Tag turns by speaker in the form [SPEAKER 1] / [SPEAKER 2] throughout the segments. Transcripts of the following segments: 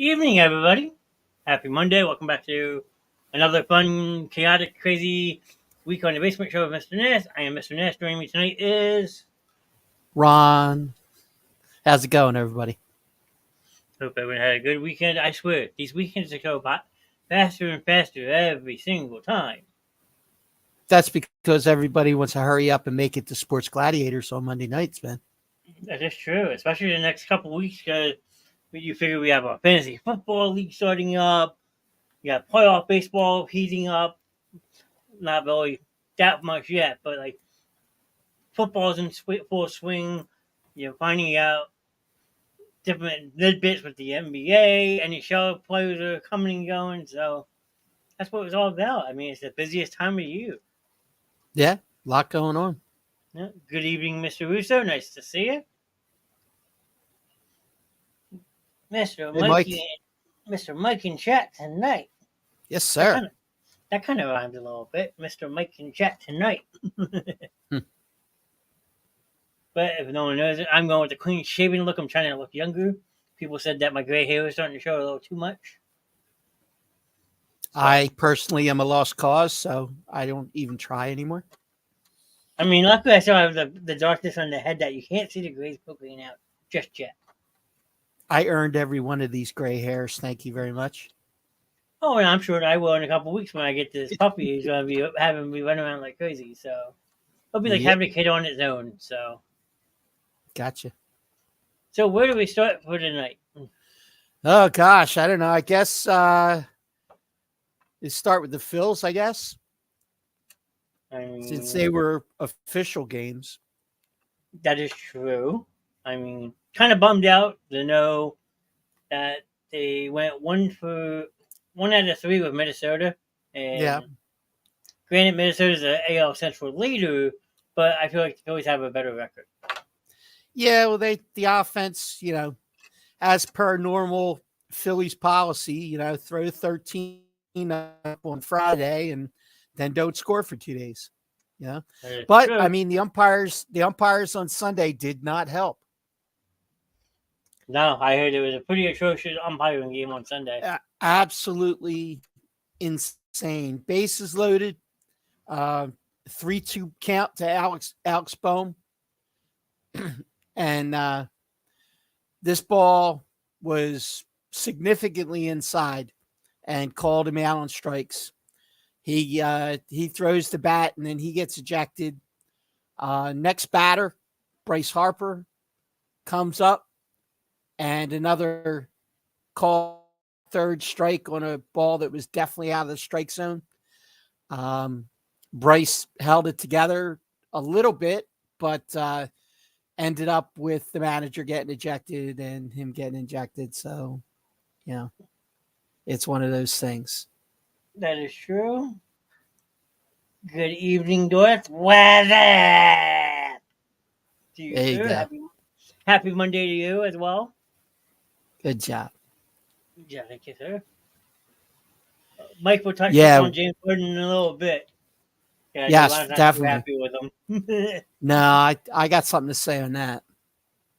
[SPEAKER 1] evening, everybody. Happy Monday. Welcome back to another fun, chaotic, crazy week on the Basement Show with Mr. Knast. I am Mr. Knast. Joining me tonight is...
[SPEAKER 2] Ron. How's it going, everybody?
[SPEAKER 1] Hope everyone had a good weekend. I swear, these weekends go by faster and faster every single time.
[SPEAKER 2] That's because everybody wants to hurry up and make it to Sports Gladiators on Monday nights, man.
[SPEAKER 1] That is true, especially the next couple weeks because you figure we have our fantasy football league starting up. You got playoff baseball heating up. Not really that much yet, but like football's in full swing. You're finding out different bits with the NBA, NHL players are coming and going. So that's what it's all about. I mean, it's the busiest time of year.
[SPEAKER 2] Yeah, a lot going on.
[SPEAKER 1] Yeah. Good evening, Mr. Russo. Nice to see you. Mr.
[SPEAKER 2] Hey,
[SPEAKER 1] Mikey, Mr. Mike in chat tonight.
[SPEAKER 2] Yes, sir.
[SPEAKER 1] That kind of rhymes a little bit. Mr. Mike in chat tonight. But if no one knows it, I'm going with the clean shaven look. I'm trying to look younger. People said that my gray hair was starting to show a little too much.
[SPEAKER 2] So, I personally am a lost cause, so I don't even try anymore.
[SPEAKER 1] I mean, luckily I still have the darkness on the head that you can't see the grays poking out just yet.
[SPEAKER 2] I earned every one of these gray hairs. Thank you very much.
[SPEAKER 1] Oh, and I'm sure I will in a couple of weeks when I get this puppy. He's going to be having me run around like crazy. So it'll be like having a kid on its own. So.
[SPEAKER 2] Gotcha.
[SPEAKER 1] So where do we start for tonight?
[SPEAKER 2] Oh, gosh. I don't know. I guess let's start with the Phillies, I guess. Since they were official games.
[SPEAKER 1] That is true. I mean, kind of bummed out to know that they went 1 out of 3 with Minnesota. And
[SPEAKER 2] yeah.
[SPEAKER 1] Granted, Minnesota's an AL Central leader, but I feel like the Phillies have a better record.
[SPEAKER 2] Yeah, well, the offense, as per normal Phillies policy, throw 13 up on Friday and then don't score for 2 days. Yeah, but true. I mean, the umpires on Sunday did not help.
[SPEAKER 1] No, I heard it was a pretty atrocious umpiring game on Sunday.
[SPEAKER 2] Absolutely insane. Bases loaded, 3-2 count to Alex Bohm. And this ball was significantly inside and called him out on strikes. He throws the bat and then he gets ejected. Next batter, Bryce Harper, comes up and another call, third strike on a ball that was definitely out of the strike zone. Bryce held it together a little bit, but ended up with the manager getting ejected and him getting ejected. So, it's one of those things.
[SPEAKER 1] That is true. Good evening, Dorothy. Weather to you,
[SPEAKER 2] there you
[SPEAKER 1] sir. Happy Monday to you as well.
[SPEAKER 2] Good job.
[SPEAKER 1] Yeah, thank you, sir. Mike will touch on James Gordon in a little bit. Yeah,
[SPEAKER 2] yes, definitely.
[SPEAKER 1] Happy with him.
[SPEAKER 2] No, I got something to say on that.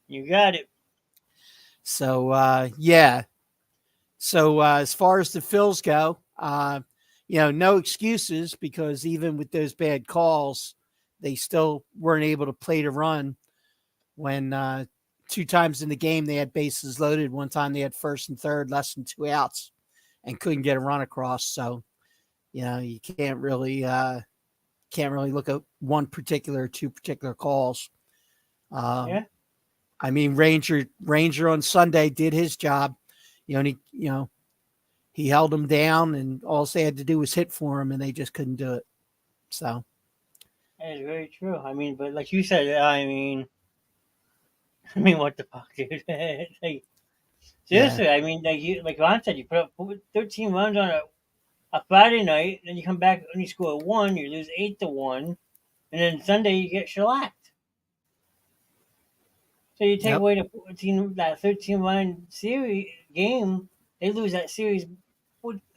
[SPEAKER 1] You got it.
[SPEAKER 2] So, yeah. So, as far as the Phils go, no excuses because even with those bad calls, they still weren't able to play to run when 2 times in the game they had bases loaded. One time they had first and third, less than 2 outs and couldn't get a run across. So, you can't really look at one particular or 2 particular calls.
[SPEAKER 1] Yeah.
[SPEAKER 2] I mean, Ranger on Sunday did his job. He held them down, and all they had to do was hit for him, and they just couldn't do it. So
[SPEAKER 1] that is very true. I mean, but like you said, I mean, what the fuck, dude? Like, seriously, yeah. I mean, like Ron said, you put up 13 runs on a Friday night, then you come back and you score 1, you lose 8-1, and then Sunday you get shellacked. So you take away that 13-run series game, they lose that series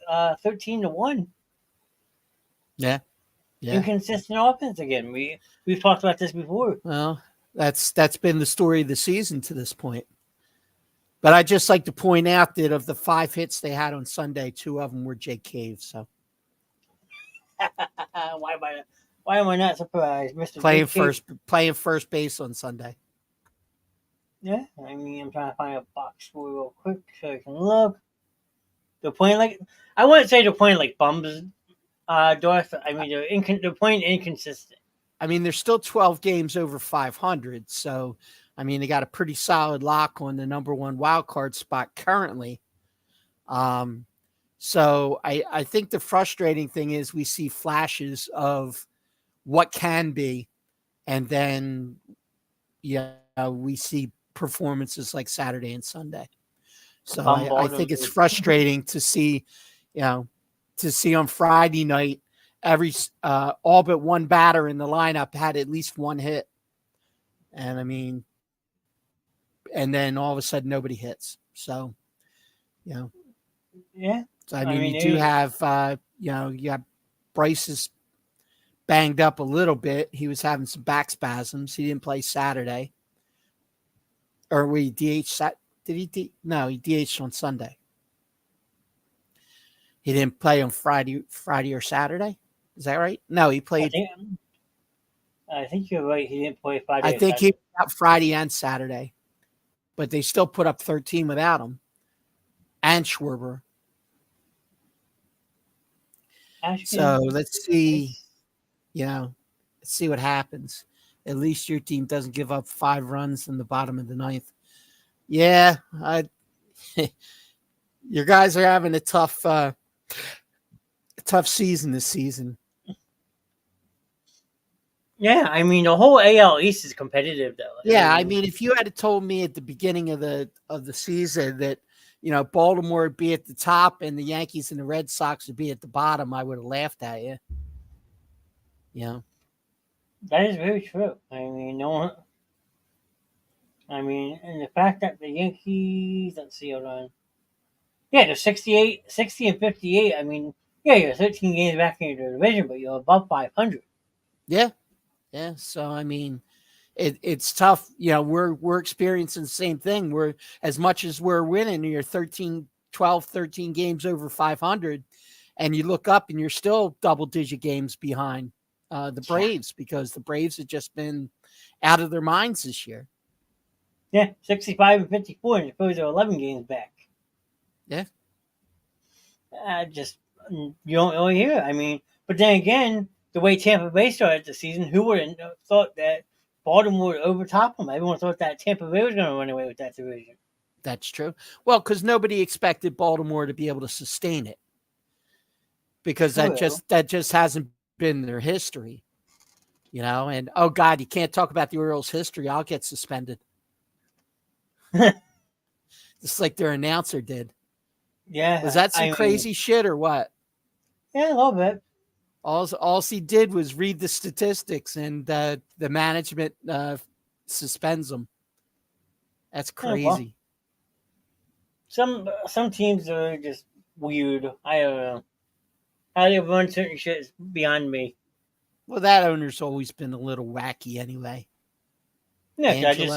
[SPEAKER 1] 13-1.
[SPEAKER 2] Yeah.
[SPEAKER 1] Inconsistent offense again. We've talked about this before.
[SPEAKER 2] Well, that's been the story of the season to this point. But I'd just like to point out that of the 5 hits they had on Sunday, 2 of them were Jake Cave. So
[SPEAKER 1] why am I not surprised, Mister
[SPEAKER 2] playing
[SPEAKER 1] Jake?
[SPEAKER 2] first base on Sunday.
[SPEAKER 1] Yeah, I mean, I'm trying to find a box score real quick so I can look. They're playing like I wouldn't say they're playing like bums, Dorf. I mean, they're playing inconsistent.
[SPEAKER 2] I mean, there's still 12 games over 500. So, I mean, they got a pretty solid lock on the number 1 wild card spot currently. So I think the frustrating thing is we see flashes of what can be, and then we see performances like Saturday and Sunday. So I think it's frustrating to see, to see on Friday night every all but one batter in the lineup had at least 1 hit, and I mean, and then all of a sudden nobody hits. So,
[SPEAKER 1] yeah.
[SPEAKER 2] So I mean, you do have you have Bryce is banged up a little bit. He was having some back spasms. He didn't play Saturday. Or we DH did he? No, he DH'd on Sunday. He didn't play on Friday or Saturday. Is that right? No, he played.
[SPEAKER 1] I think you're right. He didn't play Friday.
[SPEAKER 2] I think he was out Friday and Saturday, but they still put up 13 without him and Schwarber. So let's see. Let's see what happens. At least your team doesn't give up 5 runs in the bottom of the 9th. Yeah, your guys are having a tough season this season.
[SPEAKER 1] Yeah, I mean the whole AL East is competitive though.
[SPEAKER 2] Yeah, I mean if you had told me at the beginning of the season that Baltimore would be at the top and the Yankees and the Red Sox would be at the bottom, I would have laughed at you.
[SPEAKER 1] That is very true. I mean, no one. I mean, and the fact that the Yankees, let's see, hold on. Yeah, they're 60 and 58. I mean, yeah, you're 13 games back in your division, but you're above 500.
[SPEAKER 2] Yeah. Yeah. So, I mean, it's tough. We're experiencing the same thing. We're, as much as we're winning, you're 13 games over 500, and you look up and you're still double-digit games behind the Braves because the Braves have just been out of their minds this year.
[SPEAKER 1] Yeah, 65 and 54, and the Phillies are 11 games back.
[SPEAKER 2] Yeah.
[SPEAKER 1] You don't really hear it. I mean, but then again, the way Tampa Bay started the season, who would have thought that Baltimore would overtop them? Everyone thought that Tampa Bay was going to run away with that division.
[SPEAKER 2] That's true. Well, because nobody expected Baltimore to be able to sustain it, because that just hasn't been their history, And oh God, you can't talk about the Orioles' history. I'll get suspended, just like their announcer did.
[SPEAKER 1] Yeah,
[SPEAKER 2] was that some crazy shit or what?
[SPEAKER 1] Yeah, a little bit.
[SPEAKER 2] All he did was read the statistics, and the management suspends them. That's crazy.
[SPEAKER 1] Well, some teams are just weird. I don't know. How they run certain shit is beyond me.
[SPEAKER 2] Well, that owner's always been a little wacky anyway.
[SPEAKER 1] Yeah, I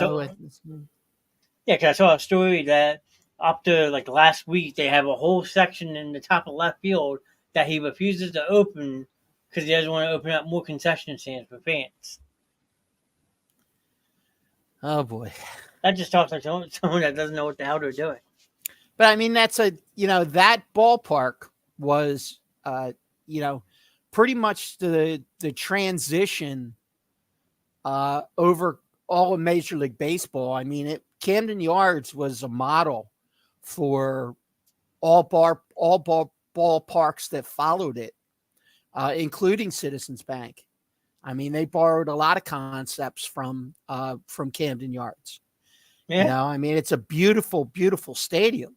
[SPEAKER 1] saw a story that up to like last week they have a whole section in the top of left field that he refuses to open because he doesn't want to open up more concession stands for fans.
[SPEAKER 2] Oh boy,
[SPEAKER 1] that just talks like someone that doesn't know what the hell they're doing.
[SPEAKER 2] But I mean, that's that ballpark was pretty much the transition over all of Major League Baseball. I mean, Camden Yards was a model for all ballparks that followed it, including Citizens Bank. I mean, they borrowed a lot of concepts from Camden Yards.
[SPEAKER 1] Yeah.
[SPEAKER 2] I mean, it's a beautiful, beautiful stadium,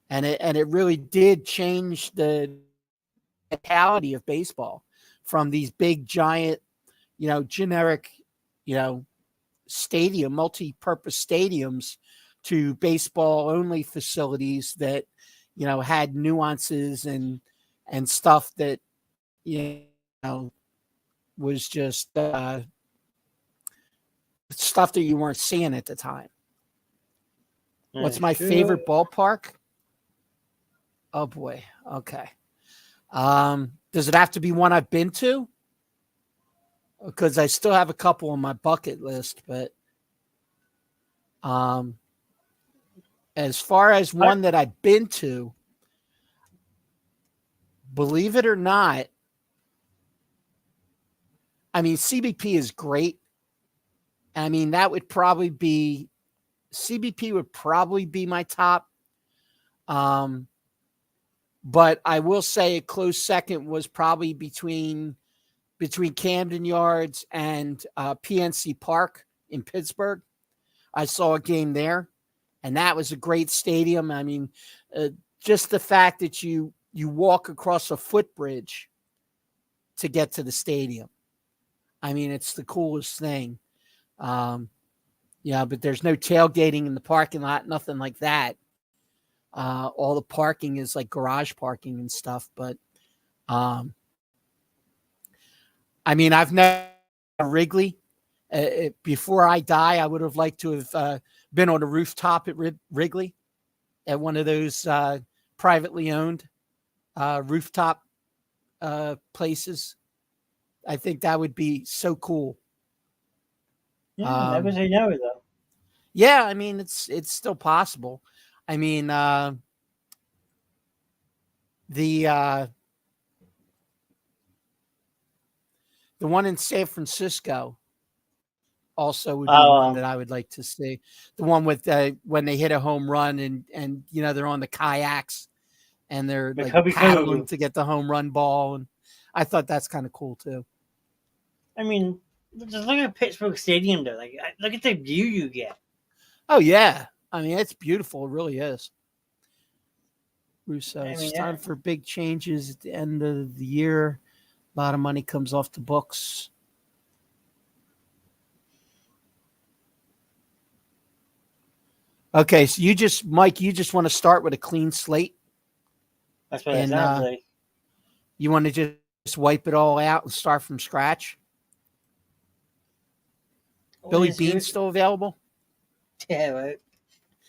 [SPEAKER 2] and it really did change the mentality of baseball from these big, giant, generic, stadium, multi-purpose stadiums to baseball-only facilities that, had nuances and stuff that, was just stuff that you weren't seeing at the time. What's
[SPEAKER 1] That's
[SPEAKER 2] my
[SPEAKER 1] true.
[SPEAKER 2] favorite ballpark? Oh boy. Okay. Does it have to be one I've been to? Because I still have a couple on my bucket list, but um, as far as
[SPEAKER 1] I,
[SPEAKER 2] one that I've been to, believe it or not, I mean CBP is great. I mean that would probably be CBP would probably be my top. Um, but I will say a close second was probably between Camden Yards and PNC Park in Pittsburgh. I saw a game there, and that was a great stadium. I mean, uh, just the fact that you walk across a footbridge to get to the stadium. I mean, it's the coolest thing. Um, yeah, but there's no tailgating in the parking lot, nothing like that. All the parking is like garage parking and stuff. But um, I mean, I've never Wrigley. Before I die, I would have liked to have been on a rooftop at Wrigley at one of those privately owned rooftop places. I think that would be so cool.
[SPEAKER 1] yeah, never say never though.
[SPEAKER 2] Yeah, I mean it's still possible. I mean the uh, the one in San Francisco also would be one that
[SPEAKER 1] Um,
[SPEAKER 2] I would like to see. The one with when they hit a home run and they're on the kayaks and they're like
[SPEAKER 1] McCovey
[SPEAKER 2] paddling
[SPEAKER 1] Cove.
[SPEAKER 2] to get the home run ball, and I thought that's kind of cool too.
[SPEAKER 1] I mean, just look at Pittsburgh Stadium though. Like, look at the view you get.
[SPEAKER 2] Oh yeah, I mean it's beautiful. It really is. Russo,
[SPEAKER 1] I
[SPEAKER 2] it's
[SPEAKER 1] mean,
[SPEAKER 2] time for big changes at the end of the year. A lot of money comes off the books. Okay, so Mike, you just want to start with a clean slate,
[SPEAKER 1] that's what it
[SPEAKER 2] and
[SPEAKER 1] sounds like.
[SPEAKER 2] you want to just wipe it all out and start from scratch.
[SPEAKER 1] What
[SPEAKER 2] Billy
[SPEAKER 1] is your
[SPEAKER 2] Bean's still available.
[SPEAKER 1] yeah, right?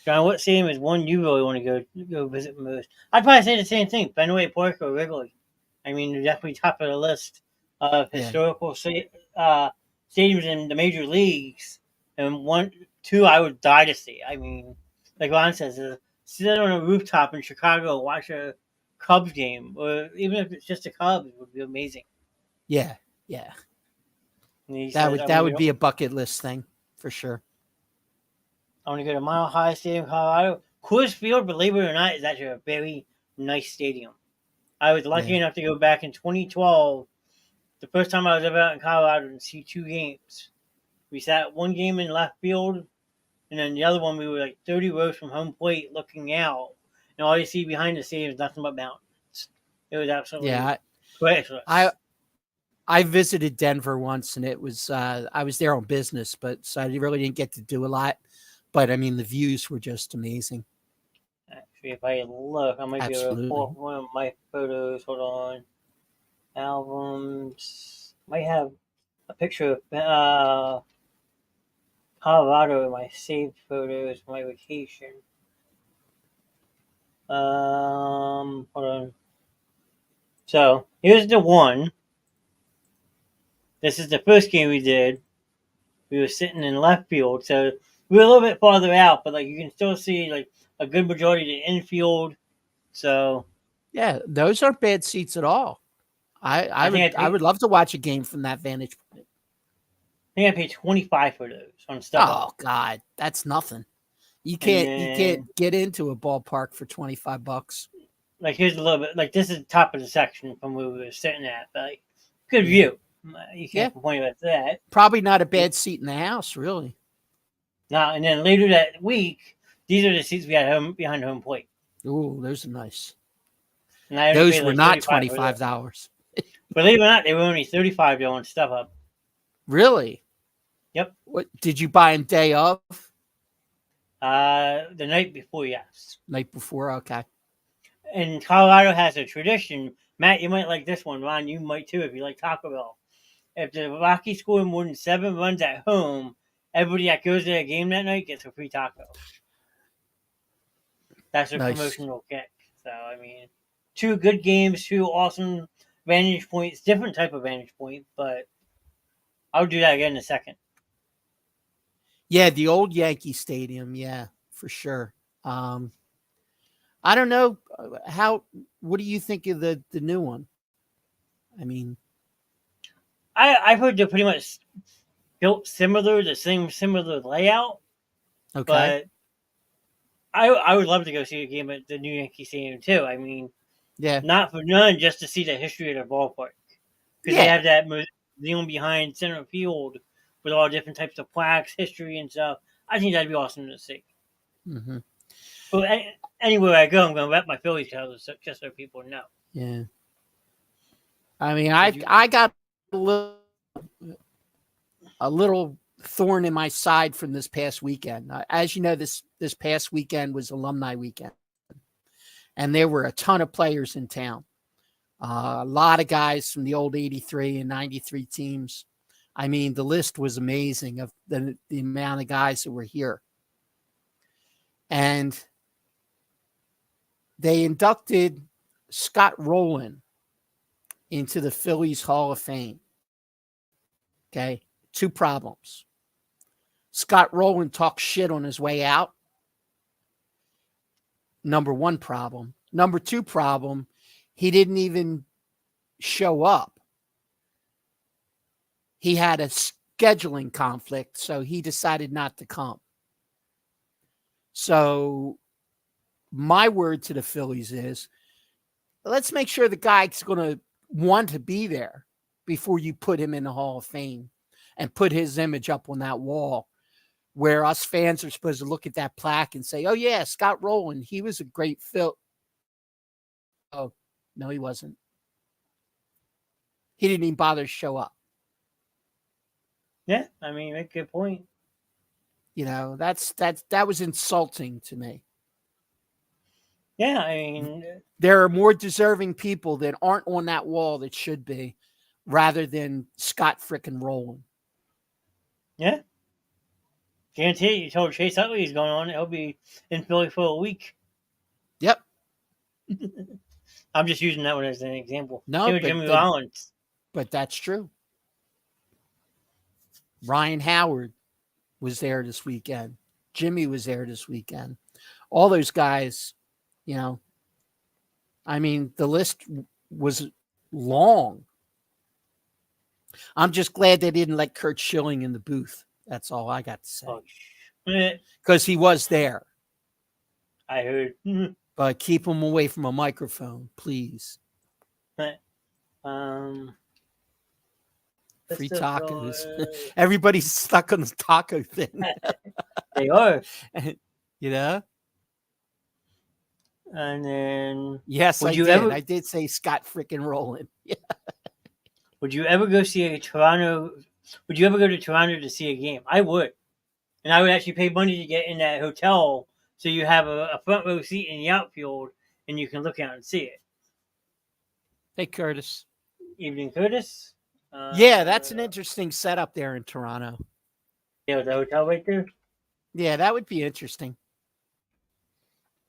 [SPEAKER 1] John, what stadium is one you really want to go visit most? I'd probably say the same thing: Fenway Park or Wrigley. I mean, they're definitely top of the list of
[SPEAKER 2] Yeah,
[SPEAKER 1] historical stadiums in the major leagues. And one, two, I would die to see. I mean, like Ron says, sit on a rooftop in Chicago, watch a Cubs game, or even if it's just a Cubs, it would be amazing.
[SPEAKER 2] yeah, yeah.
[SPEAKER 1] And he
[SPEAKER 2] That
[SPEAKER 1] says,
[SPEAKER 2] would that would be a bucket list thing for sure.
[SPEAKER 1] I want to go to Mile High Stadium, Colorado. Coors Field, believe it or not, is actually a very nice stadium. I was lucky
[SPEAKER 2] Yeah,
[SPEAKER 1] enough to go back in 2012, the first time I was ever out in Colorado, and see two games. We sat one game in left field, and then the other one we were like 30 rows from home plate looking out, and all you see behind the stadium is nothing but mountains. It was absolutely
[SPEAKER 2] yeah. I
[SPEAKER 1] priceless.
[SPEAKER 2] I visited Denver once, and it was I was there on business, but so I really didn't get to do a lot. But I mean, the views were just amazing.
[SPEAKER 1] Actually, if I look, I might be able to pull
[SPEAKER 2] Absolutely.
[SPEAKER 1] up one of my photos. Hold on. Albums. Might have a picture of Colorado in my saved photos for my vacation. Hold on. So here's the one. This is the first game we did. We were sitting in left field, so we were a little bit farther out, but like you can still see like a good majority of the infield. So
[SPEAKER 2] Yeah, those aren't bad seats at all. I I
[SPEAKER 1] I think
[SPEAKER 2] would
[SPEAKER 1] I
[SPEAKER 2] I
[SPEAKER 1] paid.
[SPEAKER 2] would love to watch a game from that vantage point.
[SPEAKER 1] I think I paid 25 for those on StubHub,
[SPEAKER 2] Oh God, that's nothing. You
[SPEAKER 1] and
[SPEAKER 2] can't
[SPEAKER 1] then
[SPEAKER 2] get into a ballpark for $25.
[SPEAKER 1] like here's a little bit like this is the top of the section from where we were sitting at, but like good
[SPEAKER 2] Yeah,
[SPEAKER 1] view. You
[SPEAKER 2] yeah.
[SPEAKER 1] can't complain about that.
[SPEAKER 2] Probably not a bad seat in the house, really.
[SPEAKER 1] Now and then later that week, these are the seats we had home behind home plate,
[SPEAKER 2] Ooh, those are nice.
[SPEAKER 1] and I only
[SPEAKER 2] Those
[SPEAKER 1] paid
[SPEAKER 2] were
[SPEAKER 1] like
[SPEAKER 2] not
[SPEAKER 1] 35 for
[SPEAKER 2] $25.
[SPEAKER 1] those. Believe it or not, they were only 35 though on StubHub.
[SPEAKER 2] Really?
[SPEAKER 1] Yep.
[SPEAKER 2] What did you buy them day of?
[SPEAKER 1] The night before, yes.
[SPEAKER 2] Night before? Okay.
[SPEAKER 1] And Colorado has a tradition. Matt, you might like this one. Ron, you might too if you like Taco Bell. If the Rockies score more than 7 runs at home, everybody that goes to the game that night gets a free taco. That's a
[SPEAKER 2] Nice.
[SPEAKER 1] promotional kick. So I mean, 2 good games, 2 awesome vantage points, different type of vantage point, but I would do that again in a second.
[SPEAKER 2] Yeah, the old Yankee Stadium. Yeah, for sure. I don't know what do you think of the new one? I mean,
[SPEAKER 1] I've heard they're pretty much built similar, the same similar layout,
[SPEAKER 2] okay.
[SPEAKER 1] but I would love to go see a game at the new Yankee Stadium too. I mean,
[SPEAKER 2] Yeah.
[SPEAKER 1] not for none, just to see the history of the ballpark because they
[SPEAKER 2] Yeah.
[SPEAKER 1] have that museum behind center field with all different types of plaques, history, and stuff. I think that'd be awesome to see.
[SPEAKER 2] Hmm.
[SPEAKER 1] But anywhere I go, I'm going to rep my Phillies colors just so people know.
[SPEAKER 2] Yeah. I mean,
[SPEAKER 1] Would you?
[SPEAKER 2] I got a little thorn in my side from this past weekend. As you know, this past weekend was alumni weekend, and there were a ton of players in town. A lot of guys from the old 83 and 93 teams. I mean, the list was amazing of the amount of guys that were here. And they inducted Scott Rowland into the Phillies Hall of Fame. Okay. 2 problems. Scott Rowland talked shit on his way out. Number 1 problem. Number 2 problem, he didn't even show up. He had a scheduling conflict, so he decided not to come. So my word to the Phillies is, let's make sure the guy's going to want to be there before you put him in the Hall of Fame and put his image up on that wall where us fans are supposed to look at that plaque and say, oh, yeah, Scott Rowland, he was a great Phil. Oh, no, he wasn't. He didn't even bother to show up.
[SPEAKER 1] Yeah, I mean, make a good point.
[SPEAKER 2] You know, that was insulting to me.
[SPEAKER 1] Yeah, I mean,
[SPEAKER 2] There are more deserving people that aren't on that wall that should be, rather than Scott frickin' Rowland.
[SPEAKER 1] yeah. Guarantee you told Chase Utley he's going on. He'll be in Philly for a week.
[SPEAKER 2] Yep.
[SPEAKER 1] I'm just using that one as an example.
[SPEAKER 2] No,
[SPEAKER 1] Same with Jimmy Rollins.
[SPEAKER 2] but that's true. Ryan Howard was there this weekend. Jimmy was there this weekend. All those guys, you know, I mean, the list was long. I'm just glad they didn't let Kurt Schilling in the booth. That's all I got to say. Because he was there.
[SPEAKER 1] I heard.
[SPEAKER 2] But keep him away from a microphone, please. Free tacos. Everybody's stuck on the taco thing.
[SPEAKER 1] They are.
[SPEAKER 2] You know?
[SPEAKER 1] And then.
[SPEAKER 2] Yes, I did say Scott frickin' Rowland. Yeah.
[SPEAKER 1] Would you ever go see a Toronto? Would you ever go to Toronto to see a game? I would. And I would actually pay money to get in that hotel so you have a front row seat in the outfield and you can look out and see it.
[SPEAKER 2] Hey, Curtis.
[SPEAKER 1] Evening, Curtis.
[SPEAKER 2] Yeah, that's an interesting setup there in Toronto.
[SPEAKER 1] Yeah, with the hotel right there.
[SPEAKER 2] Yeah, that would be interesting.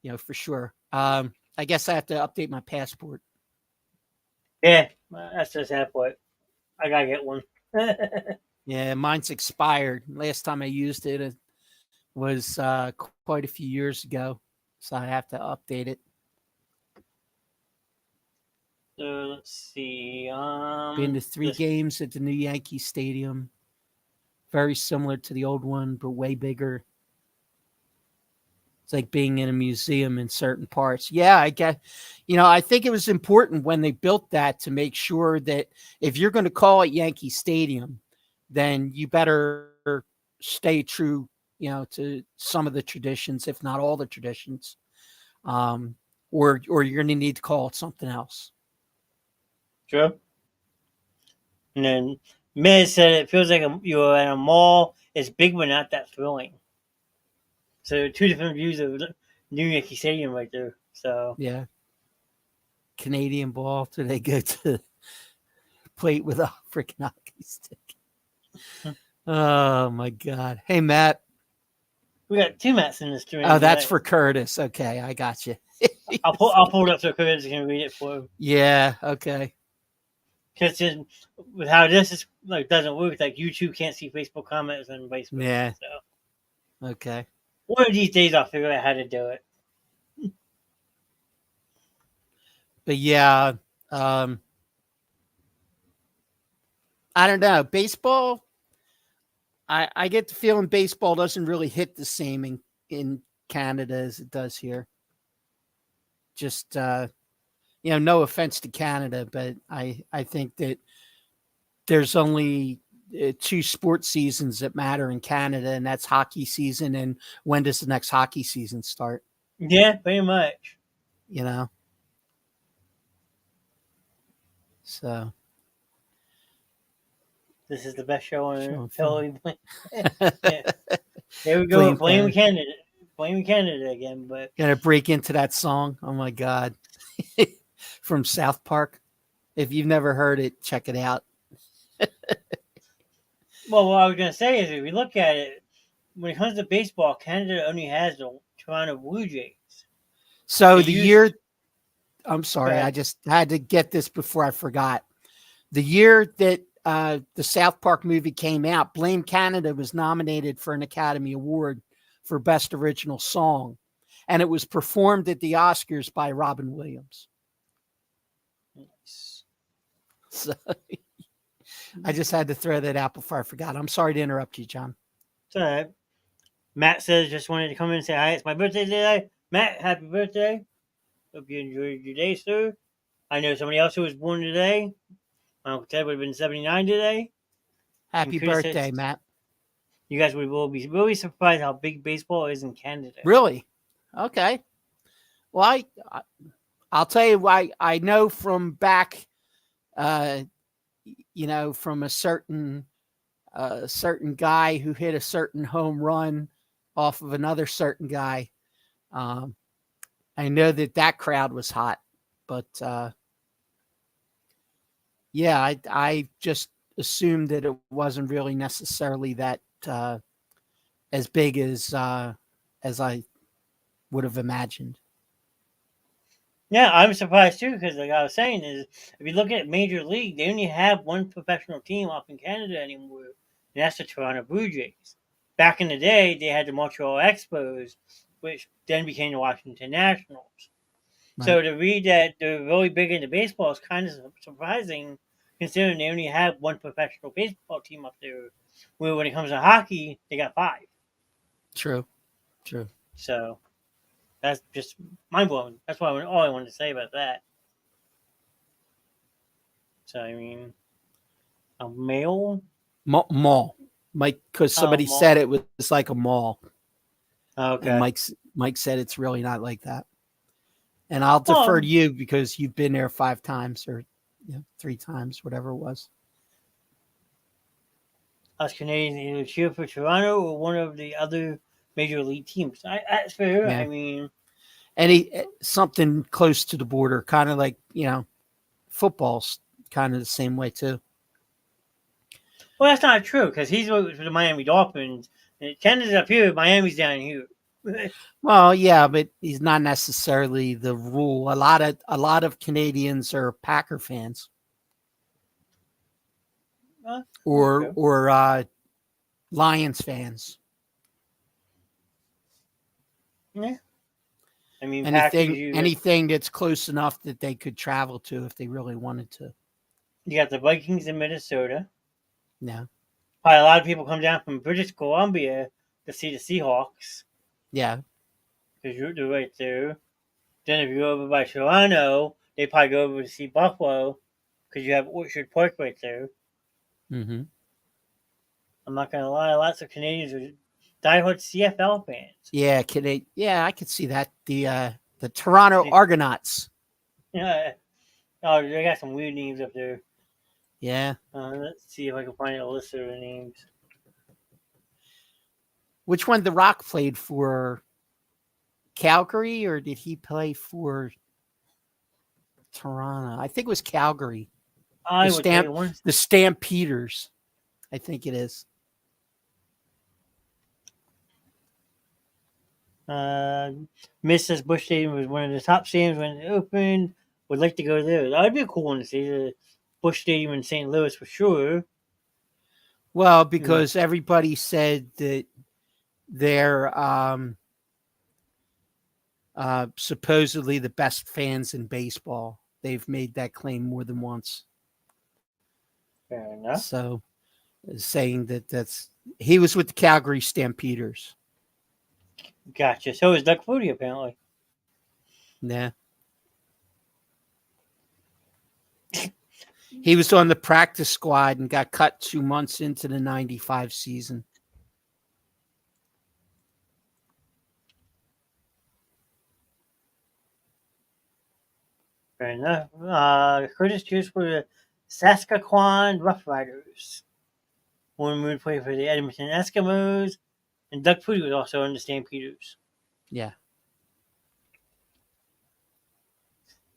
[SPEAKER 2] You know, for sure. I guess I have to update my passport.
[SPEAKER 1] Yeah, that's just that part. I gotta get one.
[SPEAKER 2] Yeah, mine's expired. Last time I used it was quite a few years ago, so I have to update it.
[SPEAKER 1] So let's see.
[SPEAKER 2] Been to 3 games at the new Yankee Stadium. Very similar to the old one, but way bigger. It's like being in a museum in certain parts. Yeah, I get, I think it was important when they built that to make sure that if you're going to call it Yankee Stadium, then you better stay true, to some of the traditions, if not all the traditions, or you're going to need to call it something else.
[SPEAKER 1] True. And then Miz said it feels like you're at a mall. It's big, but not that thrilling. So 2 different views of New Yankee Stadium right there. So
[SPEAKER 2] yeah, Canadian ball. Do they go to the plate with a freaking hockey stick? Oh my God! Hey Matt.
[SPEAKER 1] We got two Matts in this stream.
[SPEAKER 2] Oh, that's for Curtis. Okay, I got you.
[SPEAKER 1] I'll pull it up so Curtis can read it for him.
[SPEAKER 2] Yeah. Okay.
[SPEAKER 1] Because with how this is doesn't work, like YouTube can't see Facebook comments and vice versa.
[SPEAKER 2] Yeah.
[SPEAKER 1] So
[SPEAKER 2] Okay.
[SPEAKER 1] one of these days I'll figure out how to do it.
[SPEAKER 2] But yeah, I don't know. Baseball, I get the feeling baseball doesn't really hit the same in Canada as it does here. Just no offense to Canada, but I think that there's only two sports seasons that matter in Canada, and that's hockey season and when does the next hockey season start?
[SPEAKER 1] Yeah, pretty much.
[SPEAKER 2] So
[SPEAKER 1] this is the best show on
[SPEAKER 2] Philly.
[SPEAKER 1] Yeah. There we go. Blame Canada. Blame Canada again, but
[SPEAKER 2] gonna break into that song. Oh my God. From South Park. If you've never heard it, check it out.
[SPEAKER 1] Well, what I was gonna say is if we look at it, when it comes to baseball, Canada only has the Toronto Blue Jays.
[SPEAKER 2] So I'm sorry, I just had to get this before I forgot. The year that the South Park movie came out, Blame Canada was nominated for an Academy Award for Best Original Song, and it was performed at the Oscars by Robin Williams.
[SPEAKER 1] Nice.
[SPEAKER 2] So I just had to throw that out before I forgot. I'm sorry to interrupt you, John.
[SPEAKER 1] It's all right. Matt says just wanted to come in and say hi. It's my birthday today. Matt, happy birthday. Hope you enjoyed your day, sir. I know somebody else who was born today. My Uncle Ted would have been 79 today.
[SPEAKER 2] Happy birthday, Matt.
[SPEAKER 1] You guys will be really surprised how big baseball is in Canada.
[SPEAKER 2] Really? Okay. Well, I'll tell you why. I know from back, from a certain guy who hit a certain home run off of another certain guy. I know that crowd was hot, but I just assumed that it wasn't really necessarily that as big as I would have imagined.
[SPEAKER 1] Yeah, I'm surprised too because, like I was saying, is if you look at Major League, they only have one professional team up in Canada anymore, and that's the Toronto Blue Jays. Back in the day, they had the Montreal Expos, which then became the Washington Nationals. Right. So to read that they're really big into baseball is kind of surprising, considering they only have one professional baseball team up there. Where when it comes to hockey, they got 5.
[SPEAKER 2] True.
[SPEAKER 1] So that's just mind blowing. That's all I wanted to say about that. So I mean, a mall,
[SPEAKER 2] mall, Mike, because somebody said it was like a mall.
[SPEAKER 1] Okay.
[SPEAKER 2] And Mike said it's really not like that. And I'll defer to you because you've been there 5 times or 3 times, whatever it was.
[SPEAKER 1] Us Canadians either cheer for Toronto or one of the other major league teams. That's fair. Yeah. I mean,
[SPEAKER 2] something close to the border, kind of like football's kind of the same way too.
[SPEAKER 1] Well, that's not true because he's with the Miami Dolphins. And Canada's up here, Miami's down here.
[SPEAKER 2] Well, yeah, but he's not necessarily the rule. A lot of Canadians are Packer fans, or Lions fans.
[SPEAKER 1] Yeah, I mean
[SPEAKER 2] anything that's close enough that they could travel to if they really wanted to.
[SPEAKER 1] You got the Vikings in Minnesota.
[SPEAKER 2] Yeah,
[SPEAKER 1] probably a lot of people come down from British Columbia to see the Seahawks.
[SPEAKER 2] Yeah.
[SPEAKER 1] Because they're right there. Then if you go over by Toronto, they probably go over to see Buffalo because you have Orchard Park right there.
[SPEAKER 2] Mm-hmm.
[SPEAKER 1] I'm not going to lie, lots of Canadians are diehard CFL fans.
[SPEAKER 2] Yeah, I could see that. The Toronto Argonauts.
[SPEAKER 1] Yeah. Oh, they got some weird names up there.
[SPEAKER 2] Yeah.
[SPEAKER 1] Let's see if I can find a list of their names.
[SPEAKER 2] Which one The Rock played for? Calgary, or did he play for Toronto? I think it was Calgary. The Stampeders. I think it is.
[SPEAKER 1] Mrs. Bush Stadium was one of the top stadiums when it opened. Would like to go there. That would be a cool one to see. The Bush Stadium in St. Louis for sure.
[SPEAKER 2] Well, because everybody said that they're supposedly the best fans in baseball. They've made that claim more than once.
[SPEAKER 1] Fair enough.
[SPEAKER 2] So, saying that he was with the Calgary Stampeders.
[SPEAKER 1] Gotcha. So is Doug Flutie, apparently.
[SPEAKER 2] Nah. He was on the practice squad and got cut 2 months into the 95 season.
[SPEAKER 1] Fair enough. Curtis Hughes for the Saskatchewan Roughriders. Warren Moon played for the Edmonton Eskimos. And Doug Flutie was also on the Stampeders.
[SPEAKER 2] Yeah.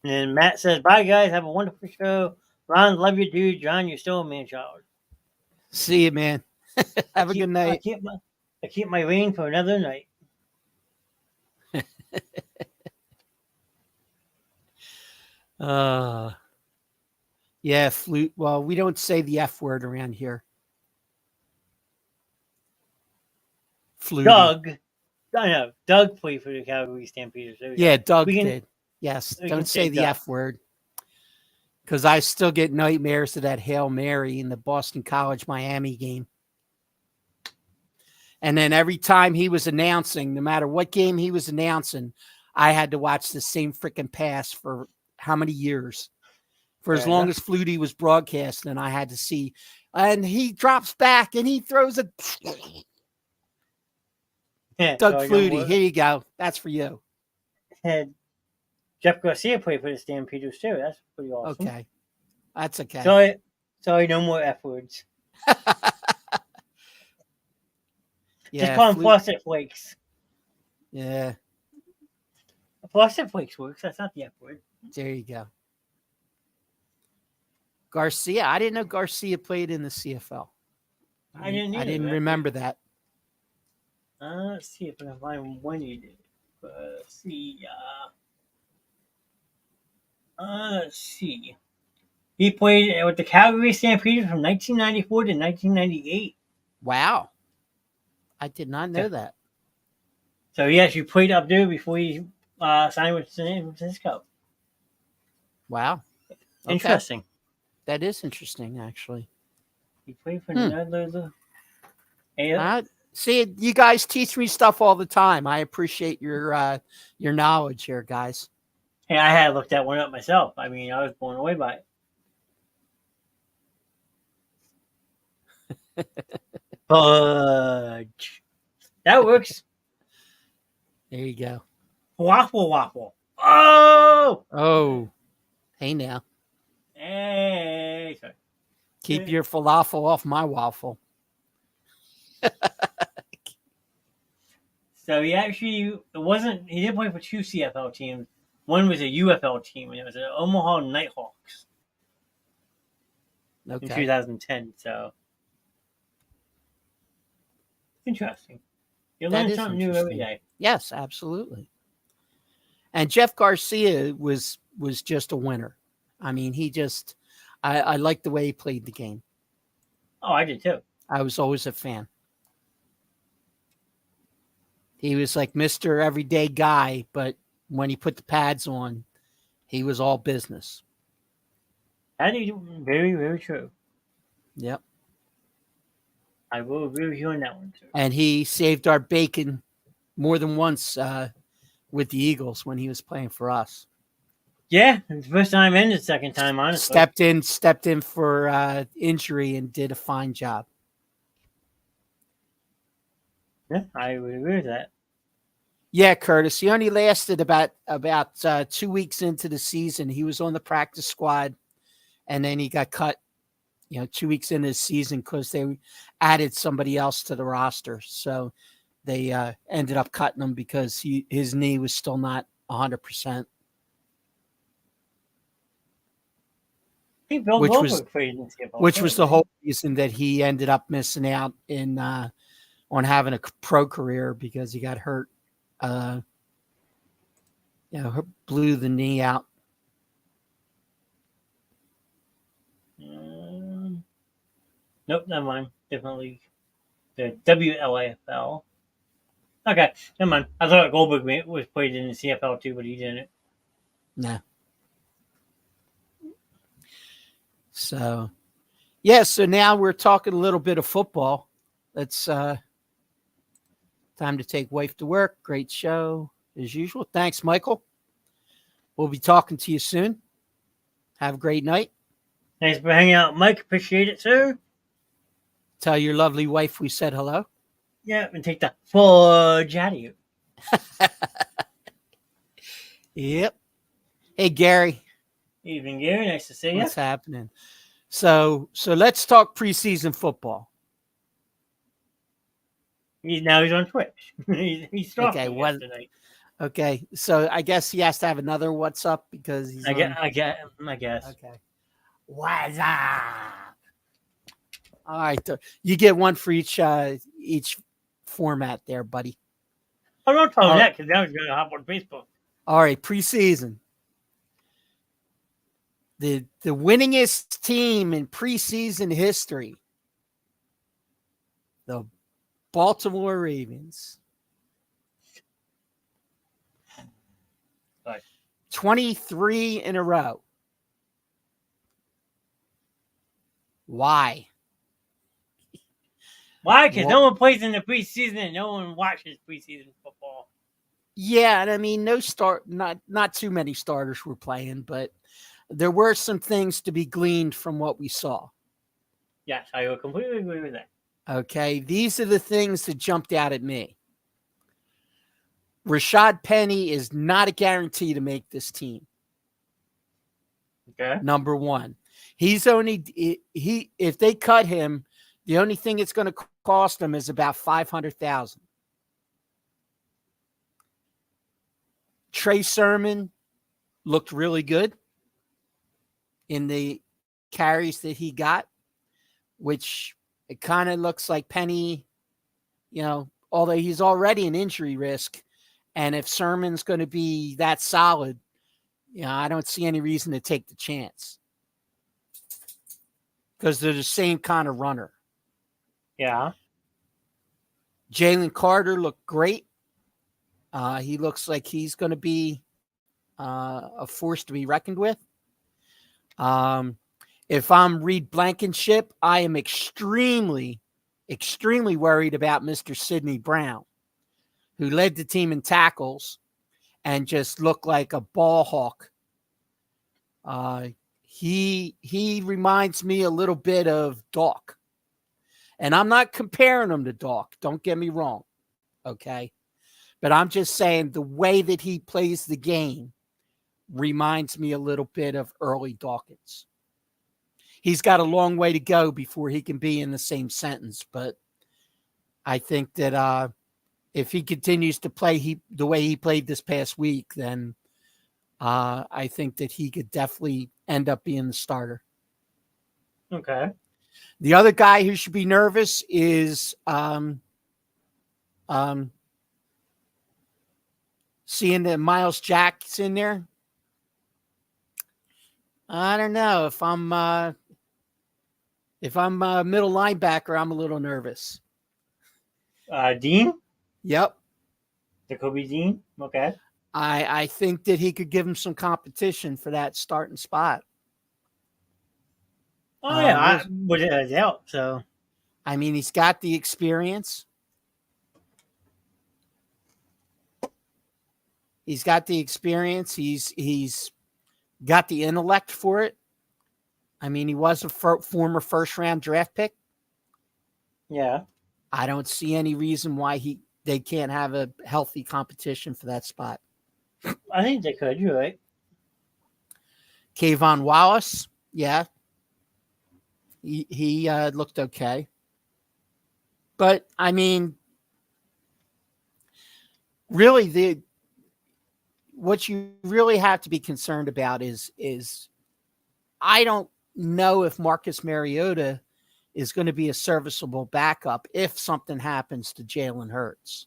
[SPEAKER 1] And then Matt says, bye, guys. Have a wonderful show. Ron, love you, dude. John, you're still a man-child.
[SPEAKER 2] See you, man. Have a good night.
[SPEAKER 1] I keep my rain for another night.
[SPEAKER 2] Yeah, flute. Well, we don't say the F word around here. Flutie.
[SPEAKER 1] Doug played for the Calgary Stampeders.
[SPEAKER 2] Yeah, Doug did. Yes, don't say the F word. Because I still get nightmares of that Hail Mary in the Boston College-Miami game. And then every time he was announcing, no matter what game he was announcing, I had to watch the same freaking pass for how many years? For as long as Flutie was broadcasting, and I had to see. And he drops back, and he throws a... Doug Flutie, here you go. That's for you.
[SPEAKER 1] And Jeff Garcia played for the Stampeders, too. That's pretty awesome.
[SPEAKER 2] Okay. That's okay.
[SPEAKER 1] Sorry, no more F words.
[SPEAKER 2] Yeah,
[SPEAKER 1] just call them Frosted Flakes.
[SPEAKER 2] Yeah.
[SPEAKER 1] Frosted Flakes works. That's not the F word.
[SPEAKER 2] There you go. Garcia. I didn't know Garcia played in the CFL.
[SPEAKER 1] I didn't
[SPEAKER 2] remember that.
[SPEAKER 1] Let's see if I can find when he did. Let's see. Let's see. He played with the Calgary Stampeders from 1994 to 1998.
[SPEAKER 2] Wow. I did not know that.
[SPEAKER 1] So he actually played up there before he signed with San Francisco.
[SPEAKER 2] Wow. Okay.
[SPEAKER 1] Interesting.
[SPEAKER 2] That is interesting, actually.
[SPEAKER 1] He played for another.
[SPEAKER 2] See, you guys teach me stuff all the time. I appreciate your knowledge here, guys.
[SPEAKER 1] Hey, I had looked that one up myself. I mean, I was blown away by it. Fudge. That works.
[SPEAKER 2] There you go.
[SPEAKER 1] Waffle. Oh!
[SPEAKER 2] Hey, now.
[SPEAKER 1] Hey. Sorry.
[SPEAKER 2] Keep your falafel off my waffle.
[SPEAKER 1] So he did play for two CFL teams. One was a UFL team, and it was the Omaha Nighthawks. In 2010, so interesting. You learn something new every day.
[SPEAKER 2] Yes, absolutely. And Jeff Garcia was just a winner. I mean, I liked the way he played the game.
[SPEAKER 1] Oh, I did too.
[SPEAKER 2] I was always a fan. He was like Mr. Everyday Guy, but when he put the pads on, he was all business.
[SPEAKER 1] That is very, very true.
[SPEAKER 2] Yep.
[SPEAKER 1] I will agree with you on that one, too.
[SPEAKER 2] And he saved our bacon more than once with the Eagles when he was playing for us.
[SPEAKER 1] Yeah, it's the first time and the second time, honestly.
[SPEAKER 2] Stepped in for injury and did a fine job.
[SPEAKER 1] Yeah, I would agree with that.
[SPEAKER 2] Yeah, Curtis. He only lasted about 2 weeks into the season. He was on the practice squad, and then he got cut, 2 weeks into the season because they added somebody else to the roster. So they ended up cutting him because his knee was still not 100%. Which was the whole reason that he ended up missing out on having a pro career because he got hurt. blew the knee out.
[SPEAKER 1] Nope, never mind. Different league. The WLAFL. Okay, never mind. I thought Goldberg was played in the CFL too, but he didn't.
[SPEAKER 2] No. So, yeah. So now we're talking a little bit of football. Let's time to take wife to work. Great show as usual. Thanks, Michael. We'll be talking to you soon. Have a great night.
[SPEAKER 1] Thanks for hanging out, Mike. Appreciate it, sir.
[SPEAKER 2] Tell your lovely wife we said hello.
[SPEAKER 1] Yeah, and take the fudge out of you.
[SPEAKER 2] Yep. Hey, Gary.
[SPEAKER 1] Evening, Gary. Nice to see you.
[SPEAKER 2] What's happening? So let's talk preseason football.
[SPEAKER 1] Now he's on Twitch. he's talking tonight.
[SPEAKER 2] Okay, so I guess he has to have another what's up because he's.
[SPEAKER 1] I guess.
[SPEAKER 2] Okay. What's up? All right, you get one for each format there, buddy.
[SPEAKER 1] I'm not telling that because now he's going to hop on Facebook.
[SPEAKER 2] All right, preseason. The winningest team in preseason history, the Baltimore Ravens. 23 in a row. Why?
[SPEAKER 1] Why? Because no one plays in the preseason and no one watches preseason football.
[SPEAKER 2] Yeah, and I mean, not too many starters were playing, but there were some things to be gleaned from what we saw.
[SPEAKER 1] Yes, I would completely agree with that.
[SPEAKER 2] Okay, these are the things that jumped out at me. Rashad Penny is not a guarantee to make this team.
[SPEAKER 1] Okay.
[SPEAKER 2] Number one. If they cut him, the only thing it's going to cost them is about $500,000. Trey Sermon looked really good in the carries that he got, which it kind of looks like Penny, although he's already an injury risk. And if Sermon's going to be that solid, I don't see any reason to take the chance because they're the same kind of runner.
[SPEAKER 1] Yeah.
[SPEAKER 2] Jalen Carter looked great. He looks like he's going to be a force to be reckoned with. If I'm Reed Blankenship, I am extremely, extremely worried about Mr. Sidney Brown, who led the team in tackles and just looked like a ball hawk. He reminds me a little bit of Doc. And I'm not comparing him to Doc. Don't get me wrong. Okay. But I'm just saying the way that he plays the game reminds me a little bit of early Dawkins. He's got a long way to go before he can be in the same sentence. But I think that if he continues to play the way he played this past week, then I think that he could definitely end up being the starter.
[SPEAKER 1] Okay.
[SPEAKER 2] The other guy who should be nervous is seeing that Miles Jack's in there. I don't know if I'm a middle linebacker, I'm a little nervous.
[SPEAKER 1] Dean?
[SPEAKER 2] Yep.
[SPEAKER 1] Jacoby Dean? Okay.
[SPEAKER 2] I think that he could give him some competition for that starting spot.
[SPEAKER 1] Oh, yeah. I would help. So,
[SPEAKER 2] I mean, he's got the experience. He's got the experience. He's got the intellect for it. I mean, he was a former first-round draft pick.
[SPEAKER 1] Yeah.
[SPEAKER 2] I don't see any reason why they can't have a healthy competition for that spot.
[SPEAKER 1] I think they could. You're right.
[SPEAKER 2] Kayvon Wallace, yeah. He looked okay. But, I mean, really, what you really have to be concerned about is I don't know if Marcus Mariota is going to be a serviceable backup if something happens to Jalen Hurts.